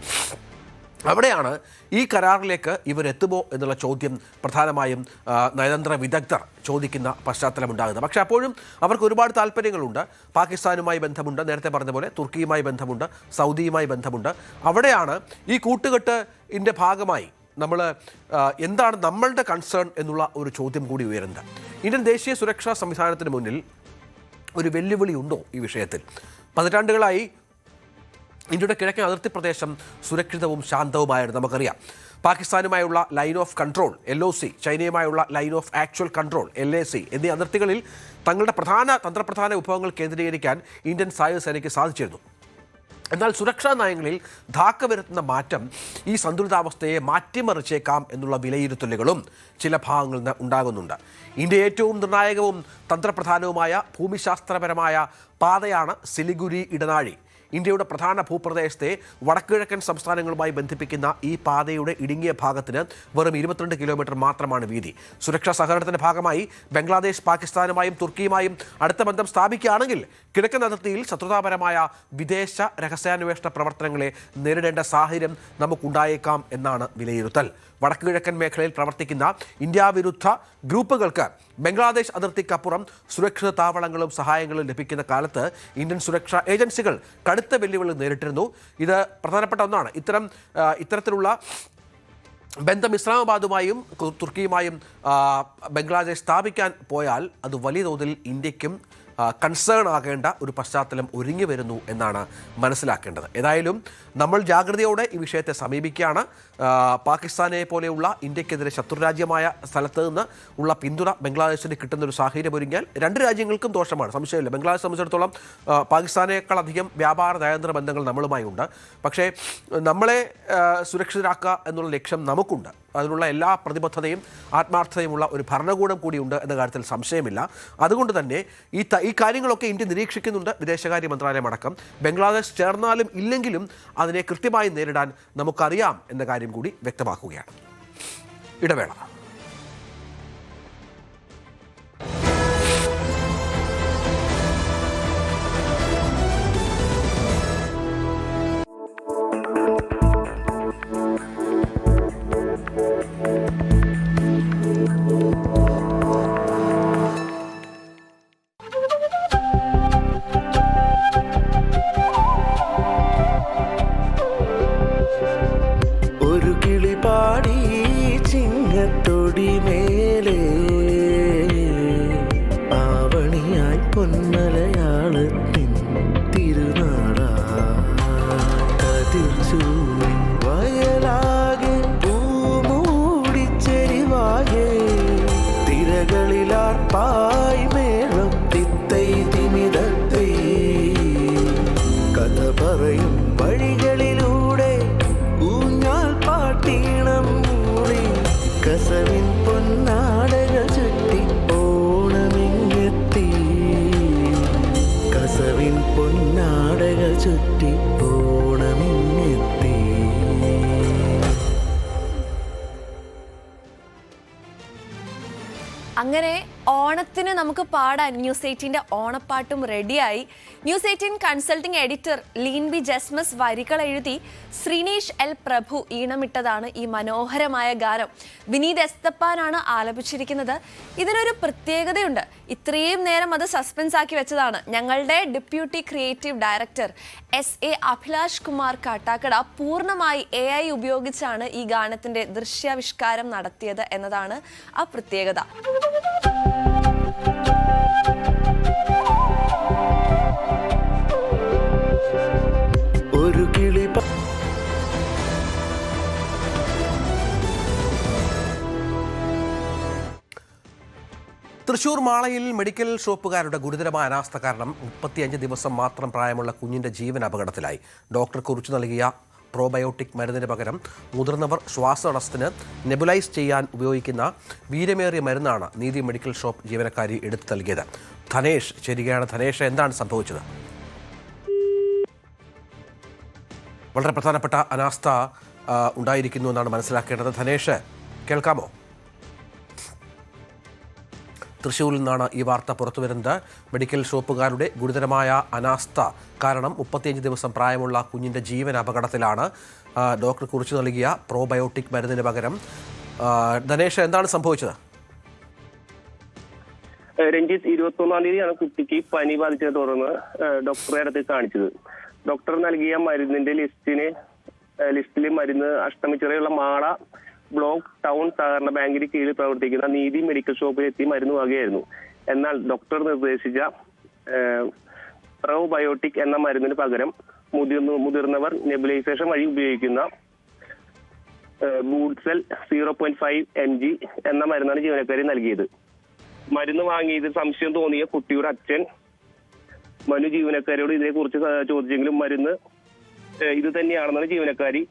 അവിടെയാണ് ഈ കരാറിലേക്ക് ഇവരെത്തുമോ എന്നുള്ള ചോദ്യം പ്രധാനമായും നയതന്ത്ര വിദഗ്ധർ ചോദിക്കുന്ന പശ്ചാത്തലമുണ്ടാകുന്നത്. പക്ഷേ അപ്പോഴും അവർക്ക് ഒരുപാട് താല്പര്യങ്ങളുണ്ട്. പാകിസ്ഥാനുമായി ബന്ധമുണ്ട്, നേരത്തെ പറഞ്ഞ പോലെ തുർക്കിയുമായി ബന്ധമുണ്ട്, സൗദിയുമായി ബന്ധമുണ്ട്. അവിടെയാണ് ഈ കൂട്ടുകെട്ടിൻ്റെ ഭാഗമായി നമ്മൾ എന്താണ് നമ്മളുടെ കൺസേൺ എന്നുള്ള ഒരു ചോദ്യം കൂടി ഉയരുന്നത്. ഇന്ത്യൻ ദേശീയ സുരക്ഷാ സംവിധാനത്തിന് മുന്നിൽ ഒരു വെല്ലുവിളി ഉണ്ടോ ഈ വിഷയത്തിൽ? പതിറ്റാണ്ടുകളായി ഇന്ത്യയുടെ കിഴക്കൻ അതിർത്തി പ്രദേശം സുരക്ഷിതവും ശാന്തവുമായിരുന്നു. നമുക്കറിയാം, പാകിസ്ഥാനുമായുള്ള ലൈൻ ഓഫ് കൺട്രോൾ LOC, ചൈനയുമായുള്ള line of actual control LAC എന്നീ അതിർത്തികളിൽ തങ്ങളുടെ തന്ത്രപ്രധാന വിഭവങ്ങൾ കേന്ദ്രീകരിക്കാൻ ഇന്ത്യൻ സായുധ സേനയ്ക്ക് സാധിച്ചിരുന്നു. എന്നാൽ സുരക്ഷാ നയങ്ങളിൽ ധാക്ക വരുത്തുന്ന മാറ്റം ഈ സന്തുലിതാവസ്ഥയെ മാറ്റിമറിച്ചേക്കാം എന്നുള്ള വിലയിരുത്തലുകളും ചില ഭാഗങ്ങളിൽ നിന്ന് ഉണ്ടാകുന്നുണ്ട്. ഇന്ത്യ ഏറ്റവും നിർണായകവും തന്ത്രപ്രധാനവുമായ ഭൂമിശാസ്ത്രപരമായ പാതയാണ് സിലിഗുരി ഇടനാഴി. ഇന്ത്യയുടെ പ്രധാന ഭൂപ്രദേശത്തെ വടക്കുകിഴക്കൻ സംസ്ഥാനങ്ങളുമായി ബന്ധിപ്പിക്കുന്ന ഈ പാതയുടെ ഇടുങ്ങിയ ഭാഗത്തിന് വെറും 22 കിലോമീറ്റർ മാത്രമാണ് വീതി. സുരക്ഷാ സഹകരണത്തിന്റെ ഭാഗമായി ബംഗ്ലാദേശ് പാകിസ്ഥാനുമായും തുർക്കിയുമായും അടുത്ത ബന്ധം സ്ഥാപിക്കുകയാണെങ്കിൽ കിഴക്കൻ അതിർത്തിയിൽ ശത്രുതാപരമായ വിദേശ രഹസ്യാന്വേഷണ പ്രവർത്തനങ്ങളെ നേരിടേണ്ട സാഹചര്യം നമുക്കുണ്ടായേക്കാം എന്നാണ് വിലയിരുത്തൽ. വടക്കുകിഴക്കൻ മേഖലയിൽ പ്രവർത്തിക്കുന്ന ഇന്ത്യ വിരുദ്ധ ഗ്രൂപ്പുകൾക്ക് ബംഗ്ലാദേശ് അതിർത്തിക്കപ്പുറം സുരക്ഷിത താവളങ്ങളും സഹായങ്ങളും ലഭിക്കുന്ന കാലത്ത് ഇന്ത്യൻ സുരക്ഷാ ഏജൻസികൾ കടുത്ത വെല്ലുവിളി നേരിട്ടിരുന്നു. ഇത് പ്രധാനപ്പെട്ട ഒന്നാണ്. ഇത്തരത്തിലുള്ള ബന്ധം ഇസ്ലാമാബാദുമായും തുർക്കിയുമായും ബംഗ്ലാദേശ് സ്ഥാപിക്കാൻ പോയാൽ അത് വലിയ തോതിൽ ഇന്ത്യക്കും കൺസേൺ ആകേണ്ട ഒരു പശ്ചാത്തലം ഒരുങ്ങി വരുന്നു എന്നാണ് മനസ്സിലാക്കേണ്ടത്. ഏതായാലും നമ്മൾ ജാഗ്രതയോടെ ഈ വിഷയത്തെ സമീപിക്കുകയാണ്. പാകിസ്ഥാനെ പോലെയുള്ള ഇന്ത്യക്കെതിരെ ശത്രുരാജ്യമായ സ്ഥലത്ത് നിന്ന് ഉള്ള പിന്തുണ ബംഗ്ലാദേശിന് കിട്ടുന്ന ഒരു സാഹചര്യം ഒരുങ്ങിയാൽ രണ്ട് രാജ്യങ്ങൾക്കും ദോഷമാണ്, സംശയമില്ല. ബംഗ്ലാദേശ് സംബന്ധിച്ചിടത്തോളം പാകിസ്ഥാനേക്കാളധികം വ്യാപാര നയതന്ത്ര ബന്ധങ്ങൾ നമ്മളുമായി ഉണ്ട്. പക്ഷേ നമ്മളെ സുരക്ഷിതരാക്കുക എന്നുള്ള ലക്ഷ്യം നമുക്കുണ്ട്. അതിനുള്ള എല്ലാ പ്രതിബദ്ധതയും ആത്മാർത്ഥതയുമുള്ള ഒരു ഭരണകൂടം കൂടിയുണ്ട് എന്ന കാര്യത്തിൽ സംശയമില്ല. അതുകൊണ്ട് തന്നെ ഈ കാര്യങ്ങളൊക്കെ ഇന്ത്യ നിരീക്ഷിക്കുന്നുണ്ട്, വിദേശകാര്യ മന്ത്രാലയം അടക്കം. ബംഗ്ലാദേശ് ചേർന്നാലും ഇല്ലെങ്കിലും അതിനെ കൃത്യമായി നേരിടാൻ നമുക്കറിയാം എന്ന കാര്യം കൂടി വ്യക്തമാക്കുകയാണ്. ഇടവേള. മേലെ ആവണിയായി പൊന്മലയാളത്തിൻ തിരുനാടാ കതിർച്ചൂടി വയലാകെ പൂമൂടിച്ചെരിവാകെ തിരകളിലാർപ്പായി മേളം തിത്തൈ തിമിതത്തൈ കഥ പറയും വഴികളിലൂടെ ഊഞ്ഞാൽ പാട്ടീണം മൂളി കസവിൻ പൊന്നാടകൾ ചുറ്റി ഓണമിങ്ങെത്തി കസവിൻ പൊന്നാടകൾ ചുറ്റി ഓണമിങ്ങെത്തി. അങ്ങനെ ഓണത്തിന് നമുക്ക് പാടാൻ ന്യൂസ് 18ന്റെ ഓണപ്പാട്ടും റെഡിയായി. News 18 consulting editor Leen B Jesmus വരികൾ എഴുതി ശ്രീനേഷ് എൽ പ്രഭു ഈണമിട്ടതാണ് ഈ മനോഹരമായ ഗാനം. വിനീത് എസ്തപ്പാനാണ് ആലപിച്ചിരിക്കുന്നത്. ഇതിനൊരു പ്രത്യേകതയുണ്ട്. ഇത്രയും നേരം അത് സസ്പെൻസ് ആക്കി വെച്ചതാണ്. ഞങ്ങളുടെ deputy creative director SA Abhilash Kumar Kattakkada പൂർണ്ണമായി AI ഉപയോഗിച്ചാണ് ഈ ഗാനത്തിന്റെ ദൃശ്യാവിഷ്കാരം നടത്തിയത് എന്നതാണ് ആ പ്രത്യേകത. ഒരു കിളി തൃശൂർ മാളയിൽ മെഡിക്കൽ ഷോപ്പുകാരുടെ ഗുരുതരമായ അനാസ്ഥ കാരണം 35 ദിവസം മാത്രം പ്രായമുള്ള കുഞ്ഞിന്റെ ജീവൻ അപകടത്തിലായി. ഡോക്ടർ കുറിച്ചു നൽകിയ പ്രോബയോട്ടിക് മരുന്നിന് പകരം മുതിർന്നവർ ശ്വാസതടസ്സത്തിന് നെബുലൈസ് ചെയ്യാൻ ഉപയോഗിക്കുന്ന വീര്യമേറിയ മരുന്നാണ് നീതി മെഡിക്കൽ ഷോപ്പ് ജീവനക്കാരി എടുത്തു നൽകിയത്. ധനേഷ് ചേരുകയാണ്. ധനേഷ്, എന്താണ് സംഭവിച്ചത്? വളരെ പ്രധാനപ്പെട്ട അനാസ്ഥ ഉണ്ടായിരിക്കുന്നു എന്നാണ് മനസ്സിലാക്കേണ്ടത്. ധനേഷ്, കേൾക്കാമോ? തൃശ്ശൂരിൽ നിന്നാണ് ഈ വാർത്ത പുറത്തു വരുന്നത്. മെഡിക്കൽ ഷോപ്പുകാരുടെ ഗുരുതരമായ അനാസ്ഥ കാരണം 35 ദിവസം പ്രായമുള്ള കുഞ്ഞിൻ്റെ ജീവൻ അപകടത്തിലാണ്. ഡോക്ടർ കുറിച്ചു നൽകിയ പ്രോബയോട്ടിക് മരുന്നിന് പകരം. ധനേഷ്, എന്താണ് സംഭവിച്ചത്? രഞ്ജിത്ത്, 21-ാം തീയതിയാണ് കുട്ടിക്ക് പനി ബാധിച്ചതിനെ തുടർന്ന് ഡോക്ടറെ അടുത്ത് കാണിച്ചത്. ഡോക്ടർ നൽകിയ മരുന്നിന്റെ ലിസ്റ്റിൽ മരുന്ന് അഷ്ടമിച്ചിറയുള്ള മാള ബ്ലോക്ക് ടൗൺ സഹകരണ ബാങ്കിന് കീഴിൽ പ്രവർത്തിക്കുന്ന നീതി മെഡിക്കൽ ഷോപ്പിലെത്തി മരുന്ന് വാങ്ങുകയായിരുന്നു. എന്നാൽ ഡോക്ടർ നിർദ്ദേശിച്ച പ്രോബയോട്ടിക് എന്ന മരുന്നിന് പകരം മുതിർന്നവർ നെബുലൈസേഷൻ വഴി ഉപയോഗിക്കുന്ന ബൂഡ്സെൽ 0.5 mg എന്ന മരുന്നാണ് ജീവനക്കാരി നൽകിയത്. മരുന്ന് വാങ്ങിയത് സംശയം തോന്നിയ കുട്ടിയുടെ അച്ഛൻ മനു ജീവനക്കാരിയോട് ഇതിനെക്കുറിച്ച് ചോദിച്ചെങ്കിലും മരുന്ന് ഇത് തന്നെയാണെന്നാണ് ജീവനക്കാരി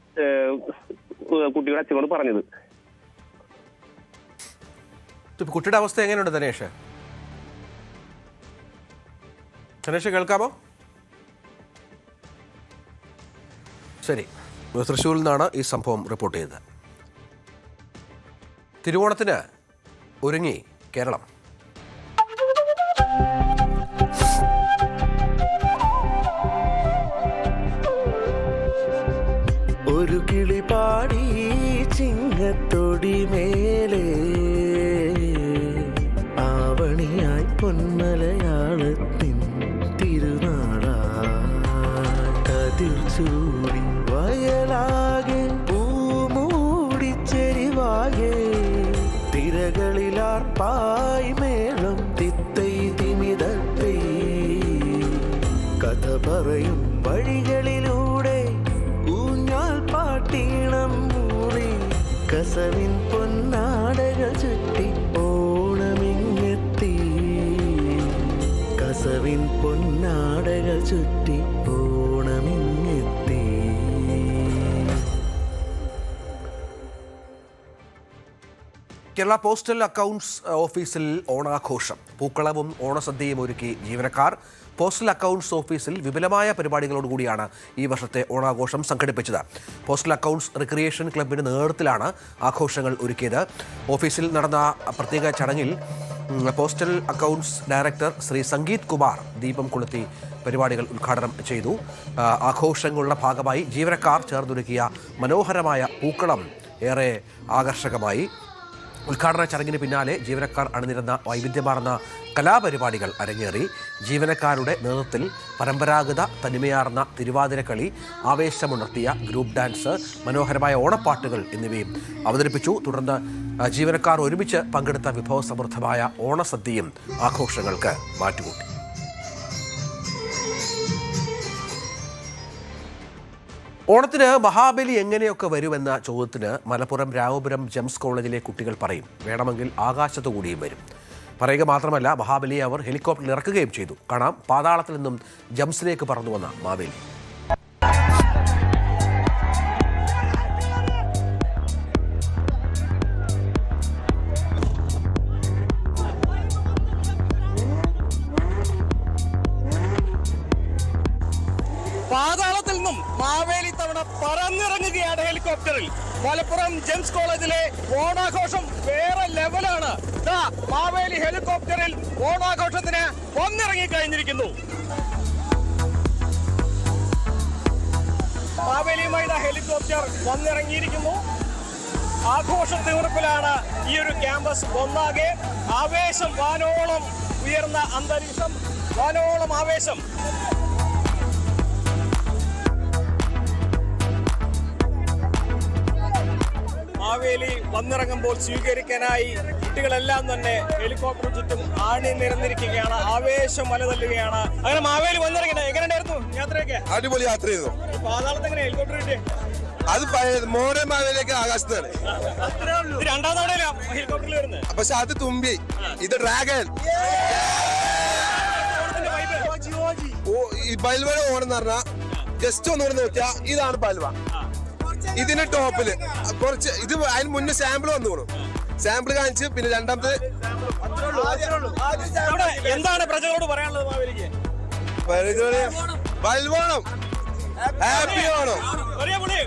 കുട്ടിയുടെ അച്ഛനോട് പറഞ്ഞത്. കുട്ടിയുടെ അവസ്ഥ എങ്ങനെയുണ്ട് ധനേഷ്? ധനേഷ്, കേൾക്കാമോ? ശരി, തൃശ്ശൂരിൽ നിന്നാണ് ഈ സംഭവം റിപ്പോർട്ട് ചെയ്തത്. തിരുവോണത്തിന് ഒരുങ്ങി കേരളം. ഒരു കിളി പാടി ചിങ്ങത്തൊടി മേലെ ആവണിയായി പൊന്മലയാളത്തിൻ തിരുനാളാതിർ ചൂടി വയലാകെ പൂമൂടിച്ചെരിവാകെ തിരകളിലാർപ്പായി മേളം തിത്തൈ തിമിതത്തൈ കഥ പറയും വഴികളിലൂടെ പാട്ടീണം മൂളി കസവിൻ പൊന്നാടകൾ ചുറ്റി ഓണമിങ്ങെത്തി കസവിൻ പൊന്നാടകൾ ചുറ്റി ഓണമിങ്ങെത്തി. കേരള പോസ്റ്റൽ അക്കൗണ്ട്സ് ഓഫീസിൽ ഓണാഘോഷം. പൂക്കളവും ഓണസദ്യയും ഒരുക്കി ജീവനക്കാർ. പോസ്റ്റൽ അക്കൗണ്ട്സ് ഓഫീസിൽ വിപുലമായ പരിപാടികളോടുകൂടിയാണ് ഈ വർഷത്തെ ഓണാഘോഷം സംഘടിപ്പിച്ചത്. പോസ്റ്റൽ അക്കൗണ്ട്സ് റിക്രിയേഷൻ ക്ലബിന്റെ നേതൃത്വത്തിലാണ് ആഘോഷങ്ങൾ ഒരുക്കിയത്. ഓഫീസിൽ നടന്ന പ്രത്യേക ചടങ്ങിൽ postal accounts director Shri Sangeeth Kumar ദീപം കൊളുത്തി പരിപാടികൾ ഉദ്ഘാടനം ചെയ്തു. ആഘോഷങ്ങളുടെ ഭാഗമായി ജീവനക്കാർ ചേർന്നൊരുക്കിയ മനോഹരമായ പൂക്കളം ഏറെ ആകർഷകമായി. ഉദ്ഘാടന ചടങ്ങിന് പിന്നാലെ ജീവനക്കാർ അണിനിരന്ന വൈവിധ്യമാർന്ന കലാപരിപാടികൾ അരങ്ങേറി. ജീവനക്കാരുടെ നേതൃത്വത്തിൽ പരമ്പരാഗത തനിമയാർന്ന തിരുവാതിരക്കളി, ആവേശമുണർത്തിയ ഗ്രൂപ്പ് ഡാൻസ്, മനോഹരമായ ഓണപ്പാട്ടുകൾ എന്നിവയും അവതരിപ്പിച്ചു. തുടർന്ന് ജീവനക്കാർ ഒരുമിച്ച് പങ്കെടുത്ത വിഭവസമൃദ്ധമായ ഓണസദ്യയും ആഘോഷങ്ങൾക്ക് മാറ്റുകൂട്ടി. ഓണത്തിന് മഹാബലി എങ്ങനെയൊക്കെ വരുമെന്ന ചോദ്യത്തിന് മലപ്പുറം രാമപുരം ജെംസ് കോളേജിലെ കുട്ടികൾ പറയും, വേണമെങ്കിൽ ആകാശത്തു കൂടിയും വരും. പറയുക മാത്രമല്ല, മഹാബലിയെ അവർ ഹെലികോപ്റ്ററിൽ ഇറക്കുകയും ചെയ്തു. കാണാം പാതാളത്തിൽ നിന്നും ജംസിലേക്ക് പറന്നു വന്ന മാവേലി. പാതാളത്തിൽ നിന്നും മാവേലി തവണ പറന്നിറങ്ങുകയാണ് ഹെലികോപ്റ്ററിൽ. മലപ്പുറം ജെംസ് കോളേജിലെ ഓണാഘോഷം വേറെ ലെവലാണ്. മാവേലി ഹെലികോപ്റ്ററിൽ ഓണാഘോഷത്തിന് വന്നിറങ്ങി കഴിഞ്ഞിരിക്കുന്നു. മാവേലിയുമായി ഹെലികോപ്റ്റർ വന്നിറങ്ങിയിരിക്കുന്നു. ആഘോഷ തീർപ്പിലാണ് ഈ ഒരു ക്യാമ്പസ് ഒന്നാകെ. ആവേശം, വാനോളം ഉയർന്ന അന്തരീക്ഷം, വാനോളം ആവേശം. മാവേലി വന്നിറങ്ങുമ്പോൾ സ്വീകരിക്കാനായി കുട്ടികളെല്ലാം തന്നെ ഹെലികോപ്റ്റർ ചുറ്റും ആണി നിരന്നിരിക്കുകയാണ്. ആവേശം മലതല്ലുകയാണ്. അങ്ങനെ മാവേലി വന്നിറങ്ങി. എങ്ങനെയായിരുന്നു യാത്രയൊക്കെ? അടിപൊളി യാത്ര ചെയ്തു. പാതാളത്ത് എങ്ങനെ ഹെലികോപ്റ്റർ കിട്ടിയ? അത് മോഡേൺ മാവേലിയൊക്കെ ആകാശത്താണ്. രണ്ടാം തവണയിലാണ് ഹെലികോപ്റ്ററിൽ വരുന്നത്. പക്ഷെ അത് തുമ്പി, ഇത് ഡ്രാഗൺ. ഈ ബൽവയുടെ ഓണെന്ന് പറഞ്ഞാൽ ജസ്റ്റ് ഒന്ന് നോക്കിയാ ഇതാണ് ബൽവ. ഇതിന്റെ ടോപ്പില് കുറച്ച് ഇത് അതിന് മുന്നേ സാമ്പിൾ വന്നു പോകണം. സാമ്പിൾ കാണിച്ച് പിന്നെ രണ്ടാമത്തെ എന്താണ് പ്രജകളോട് പറയാനുള്ളത് മാവേലിക്ക്? ബൽവോണം, ഹാപ്പി ഓണം, ഒരേപൊളി.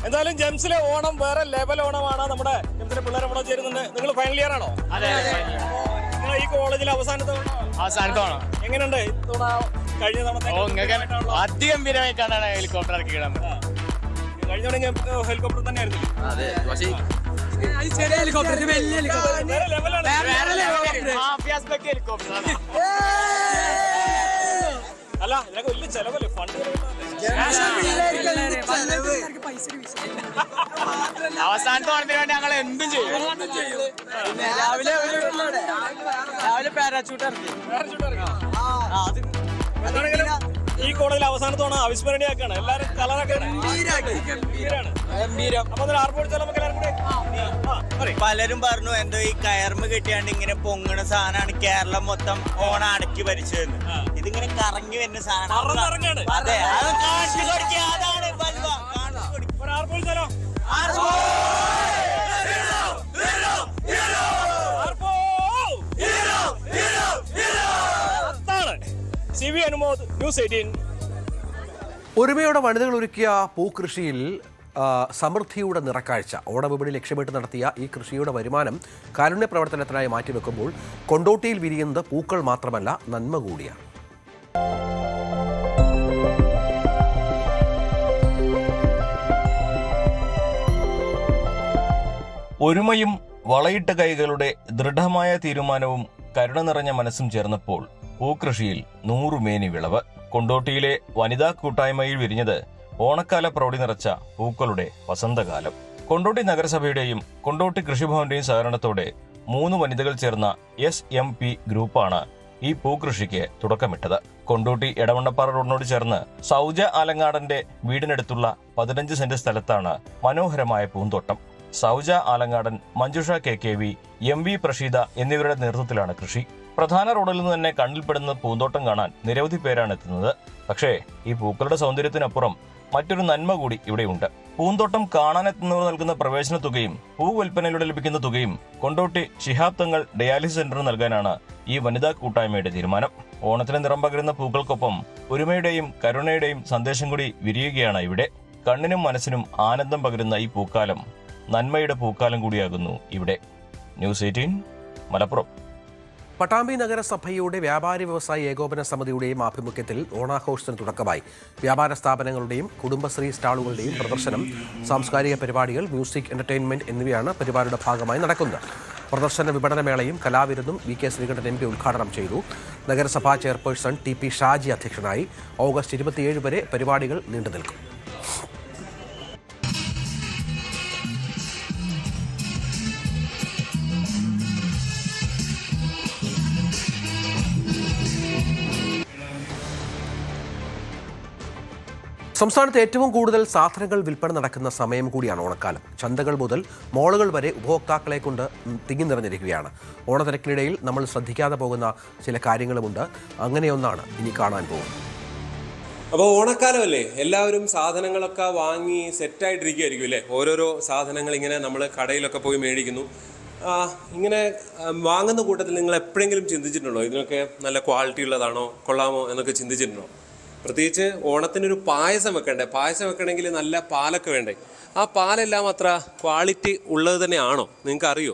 എന്തായാലും ജെംസിലെ ഓണം വേറെ ലെവൽ ഓണമാണ്. നമ്മുടെ ജെംസിലെ പിള്ളേരെ ഇവിടെ ചേരുന്നുണ്ട്. നിങ്ങൾ ഫൈനൽ ഇയർ ആണോ? നിങ്ങൾ ഈ കോളേജിൽ അവസാനത്തെ ഓണം എങ്ങനെയുണ്ട്? കഴിഞ്ഞ തവണ അതിഗംഭീരമായിട്ടാണ് ഹെലികോപ്റ്റർ ഇറക്കി കിടാൻ. കഴിഞ്ഞ തവണ ഹെലികോപ്റ്റർ തന്നെയായിരുന്നു. അല്ല, ഇതിനൊക്കെ വലിയ ചെലവല്ലേ? ഫണ്ട് അവസാനത്തെ ഓണത്തിന് വേണ്ടി ഞങ്ങൾ എന്തും ചെയ്യും. രാവിലെ പാരാച്ചൂട്ട് ഇറക്കി. ഈ കോളേജിൽ അവസാനത്തോണം അവിസ്മരണീയമാക്കാണ്. എല്ലാവരും കളറൊക്കെയാണ്. അപ്പൊ ആർപ്പോടിച്ചാൽ നമുക്ക് എല്ലാവരും കൂടി പലരും പറഞ്ഞു എന്തോ ഈ കയർമ കെട്ടിയാണ്ട് ഇങ്ങനെ പൊങ്ങണ സാധനമാണ് കേരളം മൊത്തം ഓണം അടക്കി ഭരിച്ചതെന്ന്. ഇതിങ്ങനെ കറങ്ങി വരുന്ന സാധനം. അതെ, അത് കാണിച്ചു കൊടുക്കുക. അതാണ് ബൽവ. ആർപ്പോടിച്ചാലോ CV അനുമോദ്, ന്യൂസ് 18. ഒരുമയോടെ വനിതകൾ ഒരുക്കിയ പൂക്കൃഷിയിൽ സമൃദ്ധിയുടെ നിറക്കാഴ്ച. ഓണവിപണി ലക്ഷ്യമിട്ട് നടത്തിയ ഈ കൃഷിയുടെ വരുമാനം കാരുണ്യ പ്രവർത്തനത്തിനായി മാറ്റിവെക്കുമ്പോൾ കൊണ്ടോട്ടിയിൽ വിരിയുന്നത് പൂക്കൾ മാത്രമല്ല, നന്മ കൂടിയാണ്. ഒരുമയും വളയിട്ട കൈകളുടെ ദൃഢമായ തീരുമാനവും കരുണ നിറഞ്ഞ മനസ്സും ചേർന്നപ്പോൾ പൂക്കൃഷിയിൽ 100 മേനി വിളവ്. കൊണ്ടോട്ടിയിലെ വനിതാ കൂട്ടായ്മയിൽ വിരിഞ്ഞത് ഓണക്കാല പ്രൗഢി നിറച്ച പൂക്കളുടെ വസന്തകാലം. കൊണ്ടോട്ടി നഗരസഭയുടെയും കൊണ്ടോട്ടി കൃഷിഭവന്റെയും സഹകരണത്തോടെ 3 വനിതകൾ ചേർന്ന SMP ഗ്രൂപ്പാണ് ഈ പൂക്കൃഷിക്ക് തുടക്കമിട്ടത്. കൊണ്ടോട്ടി എടവണ്ണപ്പാറ റോഡിനോട് ചേർന്ന് സൗജ ആലങ്ങാടന്റെ വീടിനടുത്തുള്ള 15 സെന്റ് സ്ഥലത്താണ് മനോഹരമായ പൂന്തോട്ടം. സൗജ ആലങ്ങാടൻ, മഞ്ജുഷ KKV, MV പ്രഷീദ എന്നിവരുടെ നേതൃത്വത്തിലാണ് കൃഷി. പ്രധാന റോഡിൽ നിന്ന് തന്നെ കണ്ണിൽപ്പെടുന്ന പൂന്തോട്ടം കാണാൻ നിരവധി പേരാണ് എത്തുന്നത്. പക്ഷേ ഈ പൂക്കളുടെ സൗന്ദര്യത്തിനപ്പുറം മറ്റൊരു നന്മ കൂടി ഇവിടെയുണ്ട്. പൂന്തോട്ടം കാണാനെത്തുന്നവർ നൽകുന്ന പ്രവേശന തുകയും പൂ വിൽപ്പനയിലൂടെ ലഭിക്കുന്ന തുകയും കൊണ്ടോട്ടി ശിഹാബ് തങ്ങൾ ഡയാലിസിസ് സെന്റർ നൽകാനാണ് ഈ വനിതാ കൂട്ടായ്മയുടെ തീരുമാനം. ഓണത്തിന് നിറം പകരുന്ന പൂക്കൾക്കൊപ്പം ഒരുമയുടെയും കരുണയുടെയും സന്ദേശം കൂടി വിരിയുകയാണ് ഇവിടെ. കണ്ണിനും മനസ്സിനും ആനന്ദം പകരുന്ന ഈ പൂക്കാലം നന്മയുടെ പൂക്കാലം കൂടിയാകുന്നു ഇവിടെ. ന്യൂസ് 18 മലപ്പുറം. പട്ടാമ്പി നഗരസഭയുടെ വ്യാപാരി വ്യവസായി ഏകോപന സമിതിയുടെയും ആഭിമുഖ്യത്തിൽ ഓണാഘോഷത്തിന് തുടക്കമായി. വ്യാപാര സ്ഥാപനങ്ങളുടെയും കുടുംബശ്രീ സ്റ്റാളുകളുടെയും പ്രദർശനം, സാംസ്കാരിക പരിപാടികൾ, മ്യൂസിക്, എന്റർടൈൻമെന്റ് എന്നിവയാണ് പരിപാടിയുടെ ഭാഗമായി നടക്കുന്നത്. പ്രദർശന വിപണനമേളയും കലാവിരുന്നും VK ശ്രീകണ്ഠൻ MP ഉദ്ഘാടനം ചെയ്തു. നഗരസഭാ ചെയർപേഴ്സൺ TP ഷാജി അധ്യക്ഷനായി. ഓഗസ്റ്റ് 27 വരെ പരിപാടികൾ നീണ്ടുനിൽക്കും. സംസ്ഥാനത്ത് ഏറ്റവും കൂടുതൽ സാധനങ്ങൾ വിൽപ്പന നടക്കുന്ന സമയം കൂടിയാണ് ഓണക്കാലം. ചന്തകൾ മുതൽ മോളുകൾ വരെ ഉപഭോക്താക്കളെ കൊണ്ട് തിങ്ങി നിറഞ്ഞിരിക്കുകയാണ്. ഓണത്തിരക്കിനിടയിൽ നമ്മൾ ശ്രദ്ധിക്കാതെ പോകുന്ന ചില കാര്യങ്ങളുമുണ്ട്. അങ്ങനെയൊന്നാണ് ഇനി കാണാൻ പോകുന്നത്. അപ്പോൾ ഓണക്കാലമല്ലേ, എല്ലാവരും സാധനങ്ങളൊക്കെ വാങ്ങി സെറ്റായിട്ടിരിക്കുമായിരിക്കും അല്ലേ. ഓരോരോ സാധനങ്ങൾ ഇങ്ങനെ നമ്മൾ കടയിലൊക്കെ പോയി മേടിക്കുന്നു. ഇങ്ങനെ വാങ്ങുന്ന കൂട്ടത്തിൽ നിങ്ങൾ എപ്പോഴെങ്കിലും ചിന്തിച്ചിട്ടുണ്ടോ ഇതിനൊക്കെ നല്ല ക്വാളിറ്റി ഉള്ളതാണോ, കൊള്ളാമോ എന്നൊക്കെ ചിന്തിച്ചിട്ടുണ്ടോ? പ്രത്യേകിച്ച് ഓണത്തിനൊരു പായസം വെക്കണ്ടേ, പായസം വെക്കണമെങ്കിൽ നല്ല പാലൊക്കെ വേണ്ടേ. ആ പാലെല്ലാം അത്ര ക്വാളിറ്റി ഉള്ളത് തന്നെയാണോ നിങ്ങൾക്ക് അറിയോ?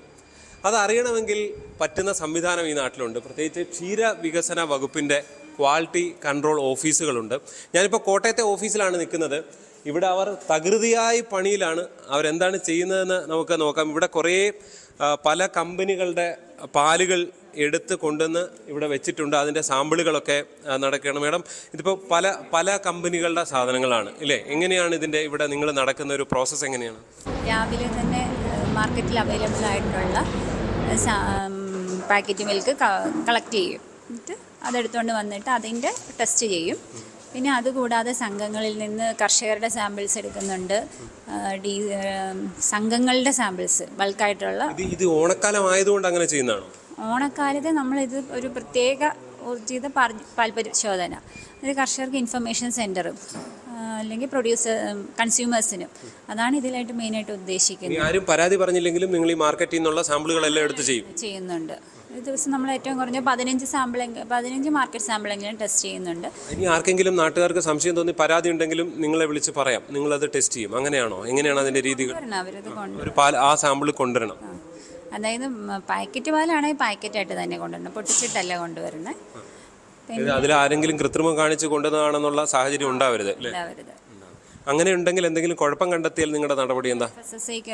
അതറിയണമെങ്കിൽ പറ്റുന്ന സംവിധാനം ഈ നാട്ടിലുണ്ട്. പ്രത്യേകിച്ച് ക്ഷീര വികസന വകുപ്പിൻ്റെ ക്വാളിറ്റി കൺട്രോൾ ഓഫീസുകളുണ്ട്. ഞാനിപ്പോൾ കോട്ടയത്തെ ഓഫീസിലാണ് നിൽക്കുന്നത്. ഇവിടെ അവർ തകൃതിയായി പണിയിലാണ്. അവരെന്താണ് ചെയ്യുന്നതെന്ന് നമുക്ക് നോക്കാം. ഇവിടെ കുറേ പല കമ്പനികളുടെ പാലുകൾ എടുത്ത് കൊണ്ടുവന്ന് ഇവിടെ വെച്ചിട്ടുണ്ട്. അതിൻ്റെ സാമ്പിളുകളൊക്കെ നടക്കുകയാണ്. മാഡം, ഇതിപ്പോൾ പല കമ്പനികളുടെ സാധനങ്ങളാണ് ഇല്ലേ? എങ്ങനെയാണ് ഇതിൻ്റെ ഇവിടെ നിങ്ങൾ നടക്കുന്ന ഒരു പ്രോസസ്സ് എങ്ങനെയാണ്? രാവിലെ തന്നെ മാർക്കറ്റിൽ അവൈലബിൾ ആയിട്ടുള്ള പാക്കറ്റ് മിൽക്ക് കളക്ട് ചെയ്യും. എന്നിട്ട് അതെടുത്തുകൊണ്ട് വന്നിട്ട് അതിൻ്റെ ടെസ്റ്റ് ചെയ്യും. പിന്നെ അതുകൂടാതെ സംഘങ്ങളിൽ നിന്ന് കർഷകരുടെ സാമ്പിൾസ് എടുക്കുന്നുണ്ട്. സംഘങ്ങളുടെ സാമ്പിൾസ് ബൾക്കായിട്ടുള്ള. ഇത് ഓണക്കാലം ആയതുകൊണ്ട് അങ്ങനെ ചെയ്യുന്നതാണോ? ഓണക്കാലത്ത് നമ്മളിത് ഒരു പ്രത്യേക ഊർജിത പാൽപരിശോധന, ഒരു കർഷകർക്ക് ഇൻഫർമേഷൻ സെൻറ്ററും അല്ലെങ്കിൽ കൺസ്യൂമേഴ്സിനും, അതാണ് ഇതിലായിട്ട് മെയിനായിട്ട് ഉദ്ദേശിക്കുന്നത്. ആരും പരാതി പറഞ്ഞില്ലെങ്കിലും നിങ്ങൾ ഈ മാർക്കറ്റിൽ നിന്നുള്ള സാമ്പിളുകളെല്ലാം എടുത്ത് ചെയ്യുന്നുണ്ട്. ഒരു ദിവസം നമ്മൾ ഏറ്റവും കുറഞ്ഞ 15 മാർക്കറ്റ് സാമ്പിളെങ്കിലും ടെസ്റ്റ് ചെയ്യുന്നുണ്ട്. ഇനി ആർക്കെങ്കിലും നാട്ടുകാർക്ക് സംശയം തോന്നി പരാതി ഉണ്ടെങ്കിലും നിങ്ങളെ വിളിച്ച് പറയാം, നിങ്ങളത് ടെസ്റ്റ് ചെയ്യും. അങ്ങനെയാണോ? എങ്ങനെയാണ് അതിൻ്റെ രീതികൾ? ഒരു പാൽ ആ സാമ്പിൾ കൊണ്ടുവരണം. അതായത് പാക്കറ്റ് പാലാണെങ്കിൽ പാക്കറ്റായിട്ട് തന്നെ കൊണ്ടുവരണം, പൊട്ടിച്ചിട്ടല്ല കൊണ്ടുവരുന്നത്. അതിൽ ആരെങ്കിലും കൃത്രിമം കാണിച്ച് കൊണ്ടുവന്നതാണെന്നുള്ള സാഹചര്യം ഉണ്ടാവരുത്. അങ്ങനെ ഉണ്ടെങ്കിൽ എന്തെങ്കിലും കുഴപ്പം കണ്ടെത്തിയാൽ നിങ്ങളുടെ നടപടി എന്താ?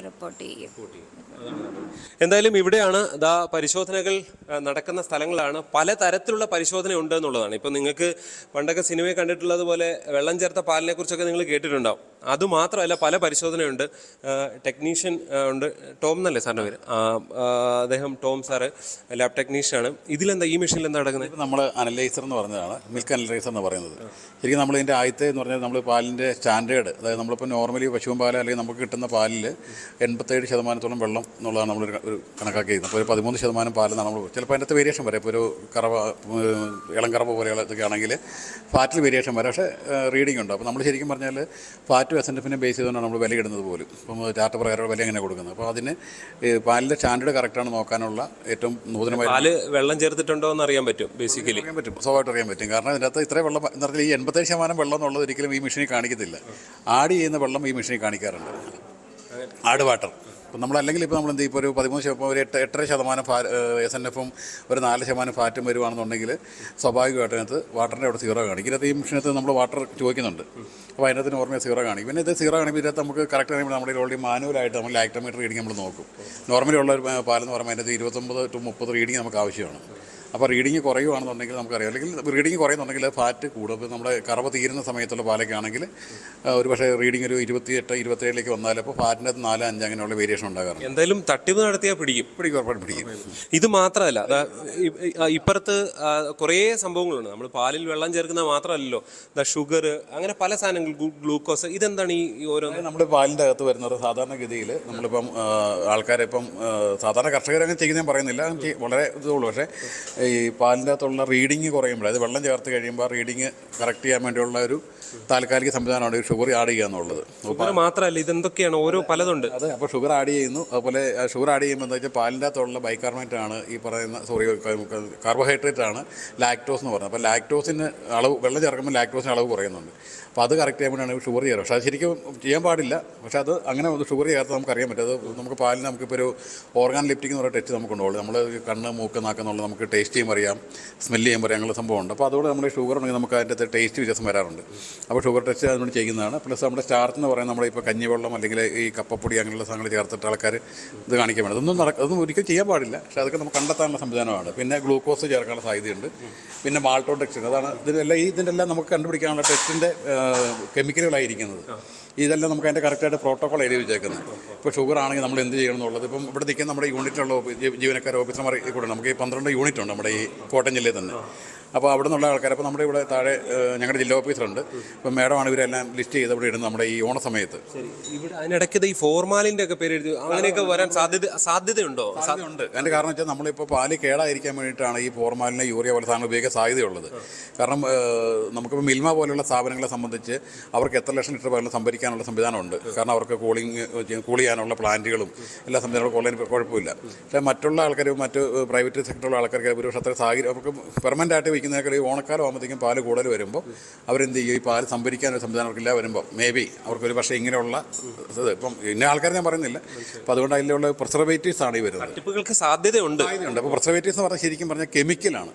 റിപ്പോർട്ട് ചെയ്യും. എന്തായാലും ഇവിടെയാണ് പരിശോധനകൾ നടക്കുന്ന സ്ഥലങ്ങളാണ്. പലതരത്തിലുള്ള പരിശോധന ഉണ്ട് എന്നുള്ളതാണ്. ഇപ്പം നിങ്ങൾക്ക് പണ്ടൊക്കെ സിനിമയിൽ കണ്ടിട്ടുള്ളത് പോലെ വെള്ളം ചേർത്ത പാലിനെ കുറിച്ചൊക്കെ നിങ്ങൾ കേട്ടിട്ടുണ്ടാവും. അതുമാത്രമല്ല, പല പരിശോധനയുണ്ട്. ടെക്നീഷ്യൻ ഉണ്ട്, ടോം എന്നല്ലേ സാറിൻ്റെ പേര്? അദ്ദേഹം ടോം സാറ് ലാബ് ടെക്നീഷ്യനാണ്. ഇതിലെന്താ ഈ മെഷീനിൽ എന്താ നടക്കുന്നത്? നമ്മൾ അനലൈസർ എന്ന് പറഞ്ഞതാണ്, മിൽക്ക് അനലൈസർ എന്ന് പറയുന്നത്. ശരിക്കും നമ്മൾ ഇതിൻ്റെ ആദ്യത്തെ എന്ന് പറഞ്ഞാൽ നമ്മൾ പാലിൻ്റെ സ്റ്റാൻഡേർഡ്, അതായത് നമ്മളിപ്പോൾ നോർമലി പശുവും പാൽ അല്ലെങ്കിൽ നമുക്ക് കിട്ടുന്ന പാലിൽ 87% വെള്ളം എന്നുള്ളതാണ് നമ്മൾ ഒരു കണക്കാക്കിയത്. അപ്പോൾ ഒരു 13% പാലെന്നാണ് നമ്മൾ. ചിലപ്പോൾ അതിൻ്റെ വേരിയേഷൻ വരെ, ഇപ്പോൾ ഒരു കറവ, ഇളം കറവ പോലെയുള്ള ഇതൊക്കെ ആണെങ്കിൽ ഫാറ്റിൽ വേരിയേഷൻ വരെ, പക്ഷേ റീഡിംഗ് ഉണ്ട്. അപ്പോൾ നമ്മൾ ശരിക്കും പറഞ്ഞാൽ ഫാറ്റ് എസൻറ്റിനെ ബേസ് ചെയ്തുകൊണ്ടാണ് നമ്മൾ വില ഇടുന്നത് പോലും. ഇപ്പം ചാർട്ട് പ്രകാരം വില എങ്ങനെ കൊടുക്കുന്നത്. അപ്പോൾ അതിന് പാലിൻ്റെ സ്റ്റാൻഡേർഡ് കറക്റ്റാണ് നോക്കാനുള്ള ഏറ്റവും നൂതനമായ. പാല് വെള്ളം ചേർത്തിട്ടുണ്ടോ എന്ന് അറിയാൻ പറ്റും, ബേസിക്കലി അറിയാൻ പറ്റും, സ്വാഭാവികമായിട്ട് അറിയാൻ പറ്റും. കാരണം ഇതിനകത്ത് ഇത്രയും വെള്ളം എന്ന് പറഞ്ഞാൽ ഈ 87% വെള്ളം എന്നുള്ളത് ഒരിക്കലും ഈ മെഷീനിൽ കാണിക്കത്തില്ല. ആഡ് ചെയ്യുന്ന വെള്ളം ഈ മെഷീനിൽ കാണിക്കാറുണ്ട്, ആഡ് വാട്ടർ. ഇപ്പം നമ്മളല്ലെങ്കിൽ ഇപ്പോൾ നമ്മൾ എന്ത് ഇപ്പോൾ ഒരു 13%, ഒരു 8.5% SNFും ഒരു 4% ഫാറ്റും വരുവാണെന്നുണ്ടെങ്കിൽ സ്വാഭാവികമായിട്ട് അതിനകത്ത് വാട്ടറിൻ്റെ അവിടെ സീറോ കാണിക്കും. ഇതിനകത്ത് ഈ മെഷീനകത്ത് നമ്മൾ വാട്ടർ ചോദിക്കുന്നുണ്ട്. അപ്പോൾ അതിനകത്ത് നോർമൽ സീറോ കാണിക്കും. പിന്നെ ഇത് സീറോ കാണിക്കുമ്പോൾ ഇതിനകത്ത് നമുക്ക് കറക്റ്റ് ആണെങ്കിൽ നമ്മുടെ ഓൾറെഡി മാനുവലായിട്ട് നമ്മൾ ലാക്ടോമീറ്റർ റീഡിങ് നമ്മൾ നോക്കും. നോർമലി ഉള്ള ഒരു പാലെന്ന് പറയുമ്പോൾ അതിനകത്ത് 29 to 30 റീഡിങ് നമുക്ക് ആവശ്യമാണ്. അപ്പോൾ റീഡിങ് കുറയുവാണെന്നുണ്ടെങ്കിൽ നമുക്കറിയാം. അല്ലെങ്കിൽ റീഡിങ് കുറയുന്നുണ്ടെങ്കിൽ ഫാറ്റ് കൂടും. ഇപ്പോൾ നമ്മുടെ കറവ തീരുന്ന സമയത്തുള്ള പാലൊക്കെ ആണെങ്കിൽ ഒരു പക്ഷേ റീഡിങ് ഒരു 28, 27 വന്നാൽ അപ്പോൾ ഫാറ്റിൻ്റെ 4, 5 അങ്ങനെയുള്ള വേരിയേഷൻ ഉണ്ടാകാറുണ്ട്. എന്തായാലും തട്ടിപ്പ് നടത്തിയാൽ പിടിക്കും. ഇത് മാത്രമല്ല, ഇപ്പുറത്ത് കുറേ സംഭവങ്ങളുണ്ട്. നമ്മൾ പാലിൽ വെള്ളം ചേർക്കുന്നത് മാത്രമല്ലല്ലോ, ഷുഗർ, അങ്ങനെ പല സാധനങ്ങൾ, ഗ്ലൂക്കോസ്. ഇതെന്താണ് ഈ ഓരോ നമ്മുടെ പാലിൻ്റെ അകത്ത് വരുന്നത്? സാധാരണഗതിയിൽ നമ്മളിപ്പം ആൾക്കാരിപ്പം സാധാരണ കർഷകരങ്ങനെ ചെയ്യുന്നതെന്ന് പറയുന്നില്ല, വളരെ ഇതുള്ളൂ. പക്ഷേ ഈ പാലിൻ്റെ അകത്തുള്ള റീഡിങ് കുറയുമ്പോൾ, അതായത് വെള്ളം ചേർത്ത് കഴിയുമ്പോൾ റീഡിങ് കറക്റ്റ് ചെയ്യാൻ വേണ്ടിയുള്ള ഒരു താൽക്കാലിക സംവിധാനമാണ് ഈ ഷുഗർ ആഡ് ചെയ്യുക എന്നുള്ളത്. മാത്രമല്ല, ഇതെന്തൊക്കെയാണ് ഓരോ പലതുണ്ട്. അതെ, അപ്പോൾ ഷുഗർ ആഡ് ചെയ്യുന്നു. അതുപോലെ ഷുഗർ ആഡ് ചെയ്യുമ്പോൾ എന്താ വെച്ചാൽ പാലിൻ്റെ അകത്തുള്ള ബൈകാർബണേറ്റ് ആണ് ഈ പറയുന്ന കാർബോഹൈഡ്രേറ്റ് ആണ് ലാക്ടോസ് എന്ന് പറയുന്നത്. അപ്പോൾ ലാക്ടോസിന് അളവ്, വെള്ളം ചേർക്കുമ്പോൾ ലാക്ടോസിന് അളവ് കുറയുന്നുണ്ട്. അപ്പോൾ അത് കറക്റ്റ് ചെയ്യാൻ വേണ്ടിയാണ് ഷുഗർ ചേർക്കുക. പക്ഷേ അത് ശരിക്കും ചെയ്യാൻ പാടില്ല. പക്ഷേ അത് അങ്ങനെ ഷുഗർ ചേർത്ത് നമുക്കറിയാൻ പറ്റും. അത് നമുക്ക് പാലിന് നമുക്കിപ്പോൾ ഒരു ഓർഗാൻ ലിഫ്റ്റിംഗ് എന്ന് പറയുന്ന ടെസ്റ്റ് നമുക്കുണ്ടാവുള്ളൂ. നമ്മൾ കണ്ണ്, മൂക്ക്, നാക്കെന്നുള്ളത് നമുക്ക് ടേസ്റ്റ് ചെയ്യുമ്പോൾ അറിയാം, സ്മെല്ല് ചെയ്യുമ്പോൾ അറിയാം, അങ്ങനെ സംഭവമുണ്ട്. അപ്പോൾ അതുകൊണ്ട് നമ്മൾ ഷുഗർ ഉണ്ടെങ്കിൽ നമുക്ക് അതിൻ്റെ ടേസ്റ്റ് വ്യത്യാസം വരാറുണ്ട്. അപ്പോൾ ഷുഗർ ടെസ്റ്റ് അതുകൊണ്ട് ചെയ്യുന്നതാണ്. പ്ലസ് നമ്മുടെ സ്റ്റാർച്ച് എന്ന് പറയുന്നത് നമ്മളിപ്പോൾ കഞ്ഞിവെള്ളം അല്ലെങ്കിൽ ഈ കപ്പപ്പൊടി അങ്ങനെയുള്ള സാധനങ്ങൾ ചേർത്തിട്ട് ആൾക്കാർ ഇത് കാണിക്കാൻ വേണം. അതൊന്നും ഒരിക്കലും ചെയ്യാൻ പാടില്ല. പക്ഷേ അതൊക്കെ നമുക്ക് കണ്ടെത്താനുള്ള സംവിധാനമാണ്. പിന്നെ ഗ്ലൂക്കോസ് ചേർക്കാനുള്ള സാധ്യതയുണ്ട്. പിന്നെ മാൾട്ടോഡെക്സിൻ, അതാണ് ഇതിൻ്റെ എല്ലാം നമുക്ക് കണ്ടുപിടിക്കാനുള്ള ടെസ്റ്റിൻ്റെ കെമിക്കലുകളായിരിക്കുന്നത്. ഇതെല്ലാം നമുക്ക് അതിൻ്റെ കറക്റ്റായിട്ട് പ്രോട്ടോക്കോൾ എഴുതി വെച്ചേക്കുന്നത്. ഇപ്പോൾ ഷുഗർ ആണെങ്കിൽ നമ്മൾ എന്ത് ചെയ്യണം എന്നുള്ളത്, ഇപ്പം ഇവിടെ നിൽക്കുന്ന നമ്മുടെ യൂണിറ്റിലുള്ള ജീവനക്കാർ, ഓഫീസർമാർ കൂടെ നമുക്ക് ഈ 12 യൂണിറ്റ് ഉണ്ട് നമ്മുടെ ഈ കോട്ടയം ജില്ലയിൽ തന്നെ. അപ്പോൾ അവിടെ നിന്നുള്ള ആൾക്കാർ, അപ്പോൾ നമ്മുടെ ഇവിടെ താഴെ ഞങ്ങളുടെ ജില്ലാ ഓഫീസറുണ്ട്. ഇപ്പം മേഡമാണ് ഇവരെല്ലാം ലിസ്റ്റ് ചെയ്ത് ഇവിടെ ഇടുന്നത് നമ്മുടെ ഈ ഓണ സമയത്ത്. ഇവിടെ അതിനിടയ്ക്ക് ഈ ഫോർമാലിൻ്റെ ഒക്കെ പേര് എഴുതി അങ്ങനെയൊക്കെ വരാൻ സാധ്യതയുണ്ടോ? സാധ്യതയുണ്ട്. അതിൻ്റെ കാരണം വെച്ചാൽ നമ്മളിപ്പോൾ പാല് കേടായിരിക്കാൻ വേണ്ടിയിട്ടാണ് ഈ ഫോർമാലിനെ യൂറിയ പോലെ സാധനം ഉപയോഗിക്കാൻ സാധ്യതയുള്ളത്. കാരണം നമുക്കിപ്പോൾ മിൽമ പോലെയുള്ള സ്ഥാപനങ്ങളെ സംബന്ധിച്ച് അവർക്ക് എത്ര ലക്ഷം ലിറ്റർ വെള്ളം സംഭരിക്കാനുള്ള സംവിധാനമുണ്ട്. കാരണം അവർക്ക് കൂൾ ചെയ്യാനുള്ള പ്ലാന്റുകളും എല്ലാ സംവിധാനങ്ങളും കൊള്ളാൻ കുഴപ്പമില്ല. പക്ഷേ മറ്റുള്ള ആൾക്കാർ, മറ്റ് പ്രൈവറ്റ് സെക്ടറുള്ള ആൾക്കാർക്ക് ഒരു പക്ഷേ അത്ര സാഹചര്യം അവർക്ക് പെർമനൻ്റ് ആയിട്ട് വയ്ക്കുന്നതിനേക്കാൾ ഈ ഓണക്കാലം ആകുമ്പോഴത്തേക്കും പാല് കൂടുതൽ വരുമ്പോൾ അവരെന്ത് ചെയ്യും, ഈ പാല് സംഭരിക്കാനൊരു സംവിധാനം അവർക്കില്ല വരുമ്പോൾ മേബി അവർക്കൊരു പക്ഷേ ഇങ്ങനെയുള്ള ഇപ്പം ഇന്ന ആൾക്കാർ ഞാൻ പറയുന്നില്ല. അപ്പോൾ അതുകൊണ്ട് അതിലുള്ള പ്രിസർവേറ്റീവ്സ് ആണ് ഈ വരുന്നത്. തട്ടിപ്പുകൾക്ക് സാധ്യതയുണ്ട്. അപ്പോൾ പ്രിസർവേറ്റീവ്സ് എന്ന് പറഞ്ഞാൽ ശരിക്കും പറഞ്ഞാൽ കെമിക്കലാണ്.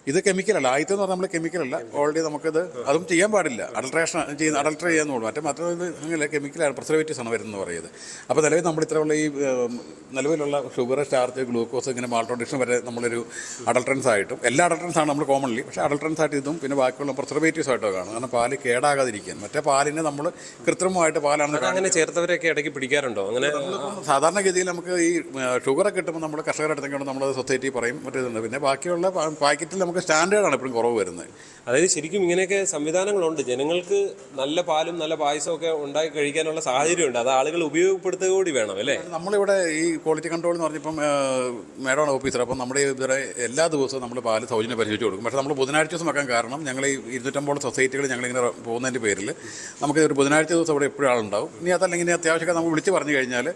ഇത് കെമിക്കലല്ല. ആദ്യത്തെ എന്ന് പറഞ്ഞാൽ നമ്മൾ കെമിക്കലല്ല. ഓൾറെഡി നമുക്കിത് അതും ചെയ്യാൻ പാടില്ല. അഡൾട്ടർ ചെയ്യാന്നുള്ളൂ. മറ്റേത് അങ്ങനെ കെമിക്കലാണ്, പ്രിസർവേറ്റീവ്സ് ആണ് വരുന്നത് പറയുന്നത്. അപ്പോൾ നിലവിൽ നമ്മൾ ഇത്രയുള്ള ഈ നിലവിലുള്ള ഷുഗർ, സ്റ്റാർച്ച്, ഗ്ലൂക്കോസ്, ഇങ്ങനെ മാൾട്ടോഡിക്ഷൻ വരെ നമ്മളൊരു അഡൾട്രൻസ് ആയിട്ടും, എല്ലാ അഡൾട്രൻസ് ആണ് നമ്മൾ കോമൺലി, പക്ഷേ അഡൾട്രൻസ് ആയിട്ട് ഇതും പിന്നെ ബാക്കിയുള്ള പ്രിസർവേറ്റീവ്സ് ആയിട്ടോ കാണും. കാരണം പാല് കേടാകാതിരിക്കാൻ. മറ്റേ പാലിനെ നമ്മൾ കൃത്രിമമായിട്ട് പാലാണെന്ന് അങ്ങനെ ചേർത്തവരൊക്കെ ഇടയ്ക്ക് പിടിക്കാറുണ്ടോ? അങ്ങനെ സാധാരണഗതിയിൽ നമുക്ക് ഈ ഷുഗറൊക്കെ കിട്ടുമ്പോൾ നമ്മൾ കർഷകരുടെ അടുത്തൊക്കെ നമ്മൾ സൊസൈറ്റി പറയും മറ്റേതുണ്ട്. പിന്നെ ബാക്കിയുള്ള പാക്കറ്റിൽ നമുക്ക് സ്റ്റാൻഡേർഡാണ് എപ്പോഴും കുറവ് വരുന്നത്. അതായത് ശരിക്കും ഇങ്ങനെയൊക്കെ സംവിധാനങ്ങളുണ്ട്. ജനങ്ങൾക്ക് നല്ല പാലും നല്ല പായസവും ഒക്കെ ഉണ്ടാക്കി കഴിക്കാനുള്ള സാഹചര്യമുണ്ട്. അത് ആളുകൾ ഉപയോഗപ്പെടുത്തുക കൂടി വേണം, അല്ലേ? നമ്മളിവിടെ ഈ ക്വാളിറ്റി കൺട്രോൾ എന്ന് പറഞ്ഞപ്പം മേഡമാണ് ഓഫീസർ. അപ്പം നമ്മുടെ ഇവിടെ എല്ലാ ദിവസവും നമ്മൾ പാല് സൗജന്യം പരിശോധിച്ച് കൊടുക്കും. പക്ഷേ നമ്മൾ ബുധനാഴ്ച ദിവസം വെക്കാൻ കാരണം ഞങ്ങൾ ഈ 250 സൊസൈറ്റികൾ ഞങ്ങളിങ്ങനെ പോകുന്നതിൻ്റെ പേരിൽ നമുക്ക് ഒരു ബുധനാഴ്ച ദിവസം ഇവിടെ എപ്പോഴും ആളുണ്ടാവും. ഇനി അതല്ലെങ്കിൽ അത്യാവശ്യമൊക്കെ നമ്മൾ വിളിച്ച് പറഞ്ഞു കഴിഞ്ഞാൽ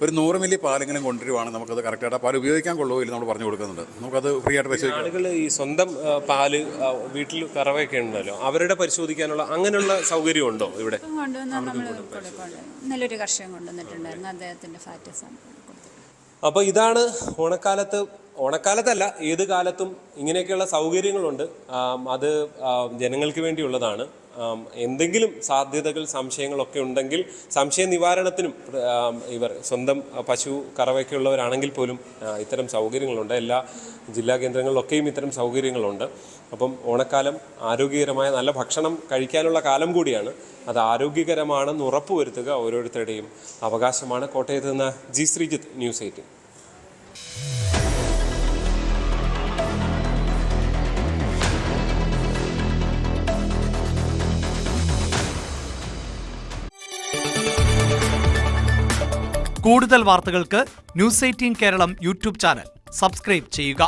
ഒരു 100 മില്ലി പാലെങ്കിലും കൊണ്ടുവരുവാണെങ്കിൽ നമുക്കത് കറക്റ്റായിട്ട് ആ പാൽ ഉപയോഗിക്കാൻ കൊള്ളുകയില്ല നമ്മൾ പറഞ്ഞു കൊടുക്കുന്നുണ്ട്. നമുക്കത് ഫ്രീ ആയിട്ട് പരിശോധിക്കാം. ആളുകൾ ഈ സ്വന്തം പാല് വീട്ടിൽ കറവയൊക്കെ ഉണ്ടല്ലോ, അവരുടെ പരിശോധിക്കാനുള്ള അങ്ങനെയുള്ള സൗകര്യം ഉണ്ടോ ഇവിടെ? നല്ലൊരു കർഷകൻ കൊണ്ടുവന്നിട്ടുണ്ടായിരുന്നു, അദ്ദേഹത്തിൻ്റെ ഫാറ്റ് സാമ്പിൾ. അപ്പോൾ ഇതാണ് ഓണക്കാലത്തല്ല ഏത് കാലത്തും ഇങ്ങനെയൊക്കെയുള്ള സൗകര്യങ്ങളുണ്ട്. അത് ജനങ്ങൾക്ക് വേണ്ടിയുള്ളതാണ്. എന്തെങ്കിലും സാധ്യതകൾ സംശയങ്ങളൊക്കെ ഉണ്ടെങ്കിൽ സംശയ നിവാരണത്തിനും ഇവർ സ്വന്തം പശു കറവയൊക്കെ ഉള്ളവരാണെങ്കിൽ പോലും ഇത്തരം സൗകര്യങ്ങളുണ്ട്. എല്ലാ ജില്ലാ കേന്ദ്രങ്ങളിലൊക്കെയും ഇത്തരം സൗകര്യങ്ങളുണ്ട്. അപ്പം ഓണക്കാലം ആരോഗ്യകരമായ നല്ല ഭക്ഷണം കഴിക്കാനുള്ള കാലം കൂടിയാണ്. അത് ആരോഗ്യകരമാണെന്ന് ഉറപ്പുവരുത്തുക ഓരോരുത്തരുടെയും അവകാശമാണ്. കോട്ടയത്ത് നിന്ന് ജി ശ്രീജിത്ത്, ന്യൂസ് 18. കൂടുതൽ വാർത്തകൾക്ക് news 18 Keralam YouTube channel subscribe ചെയ്യുക.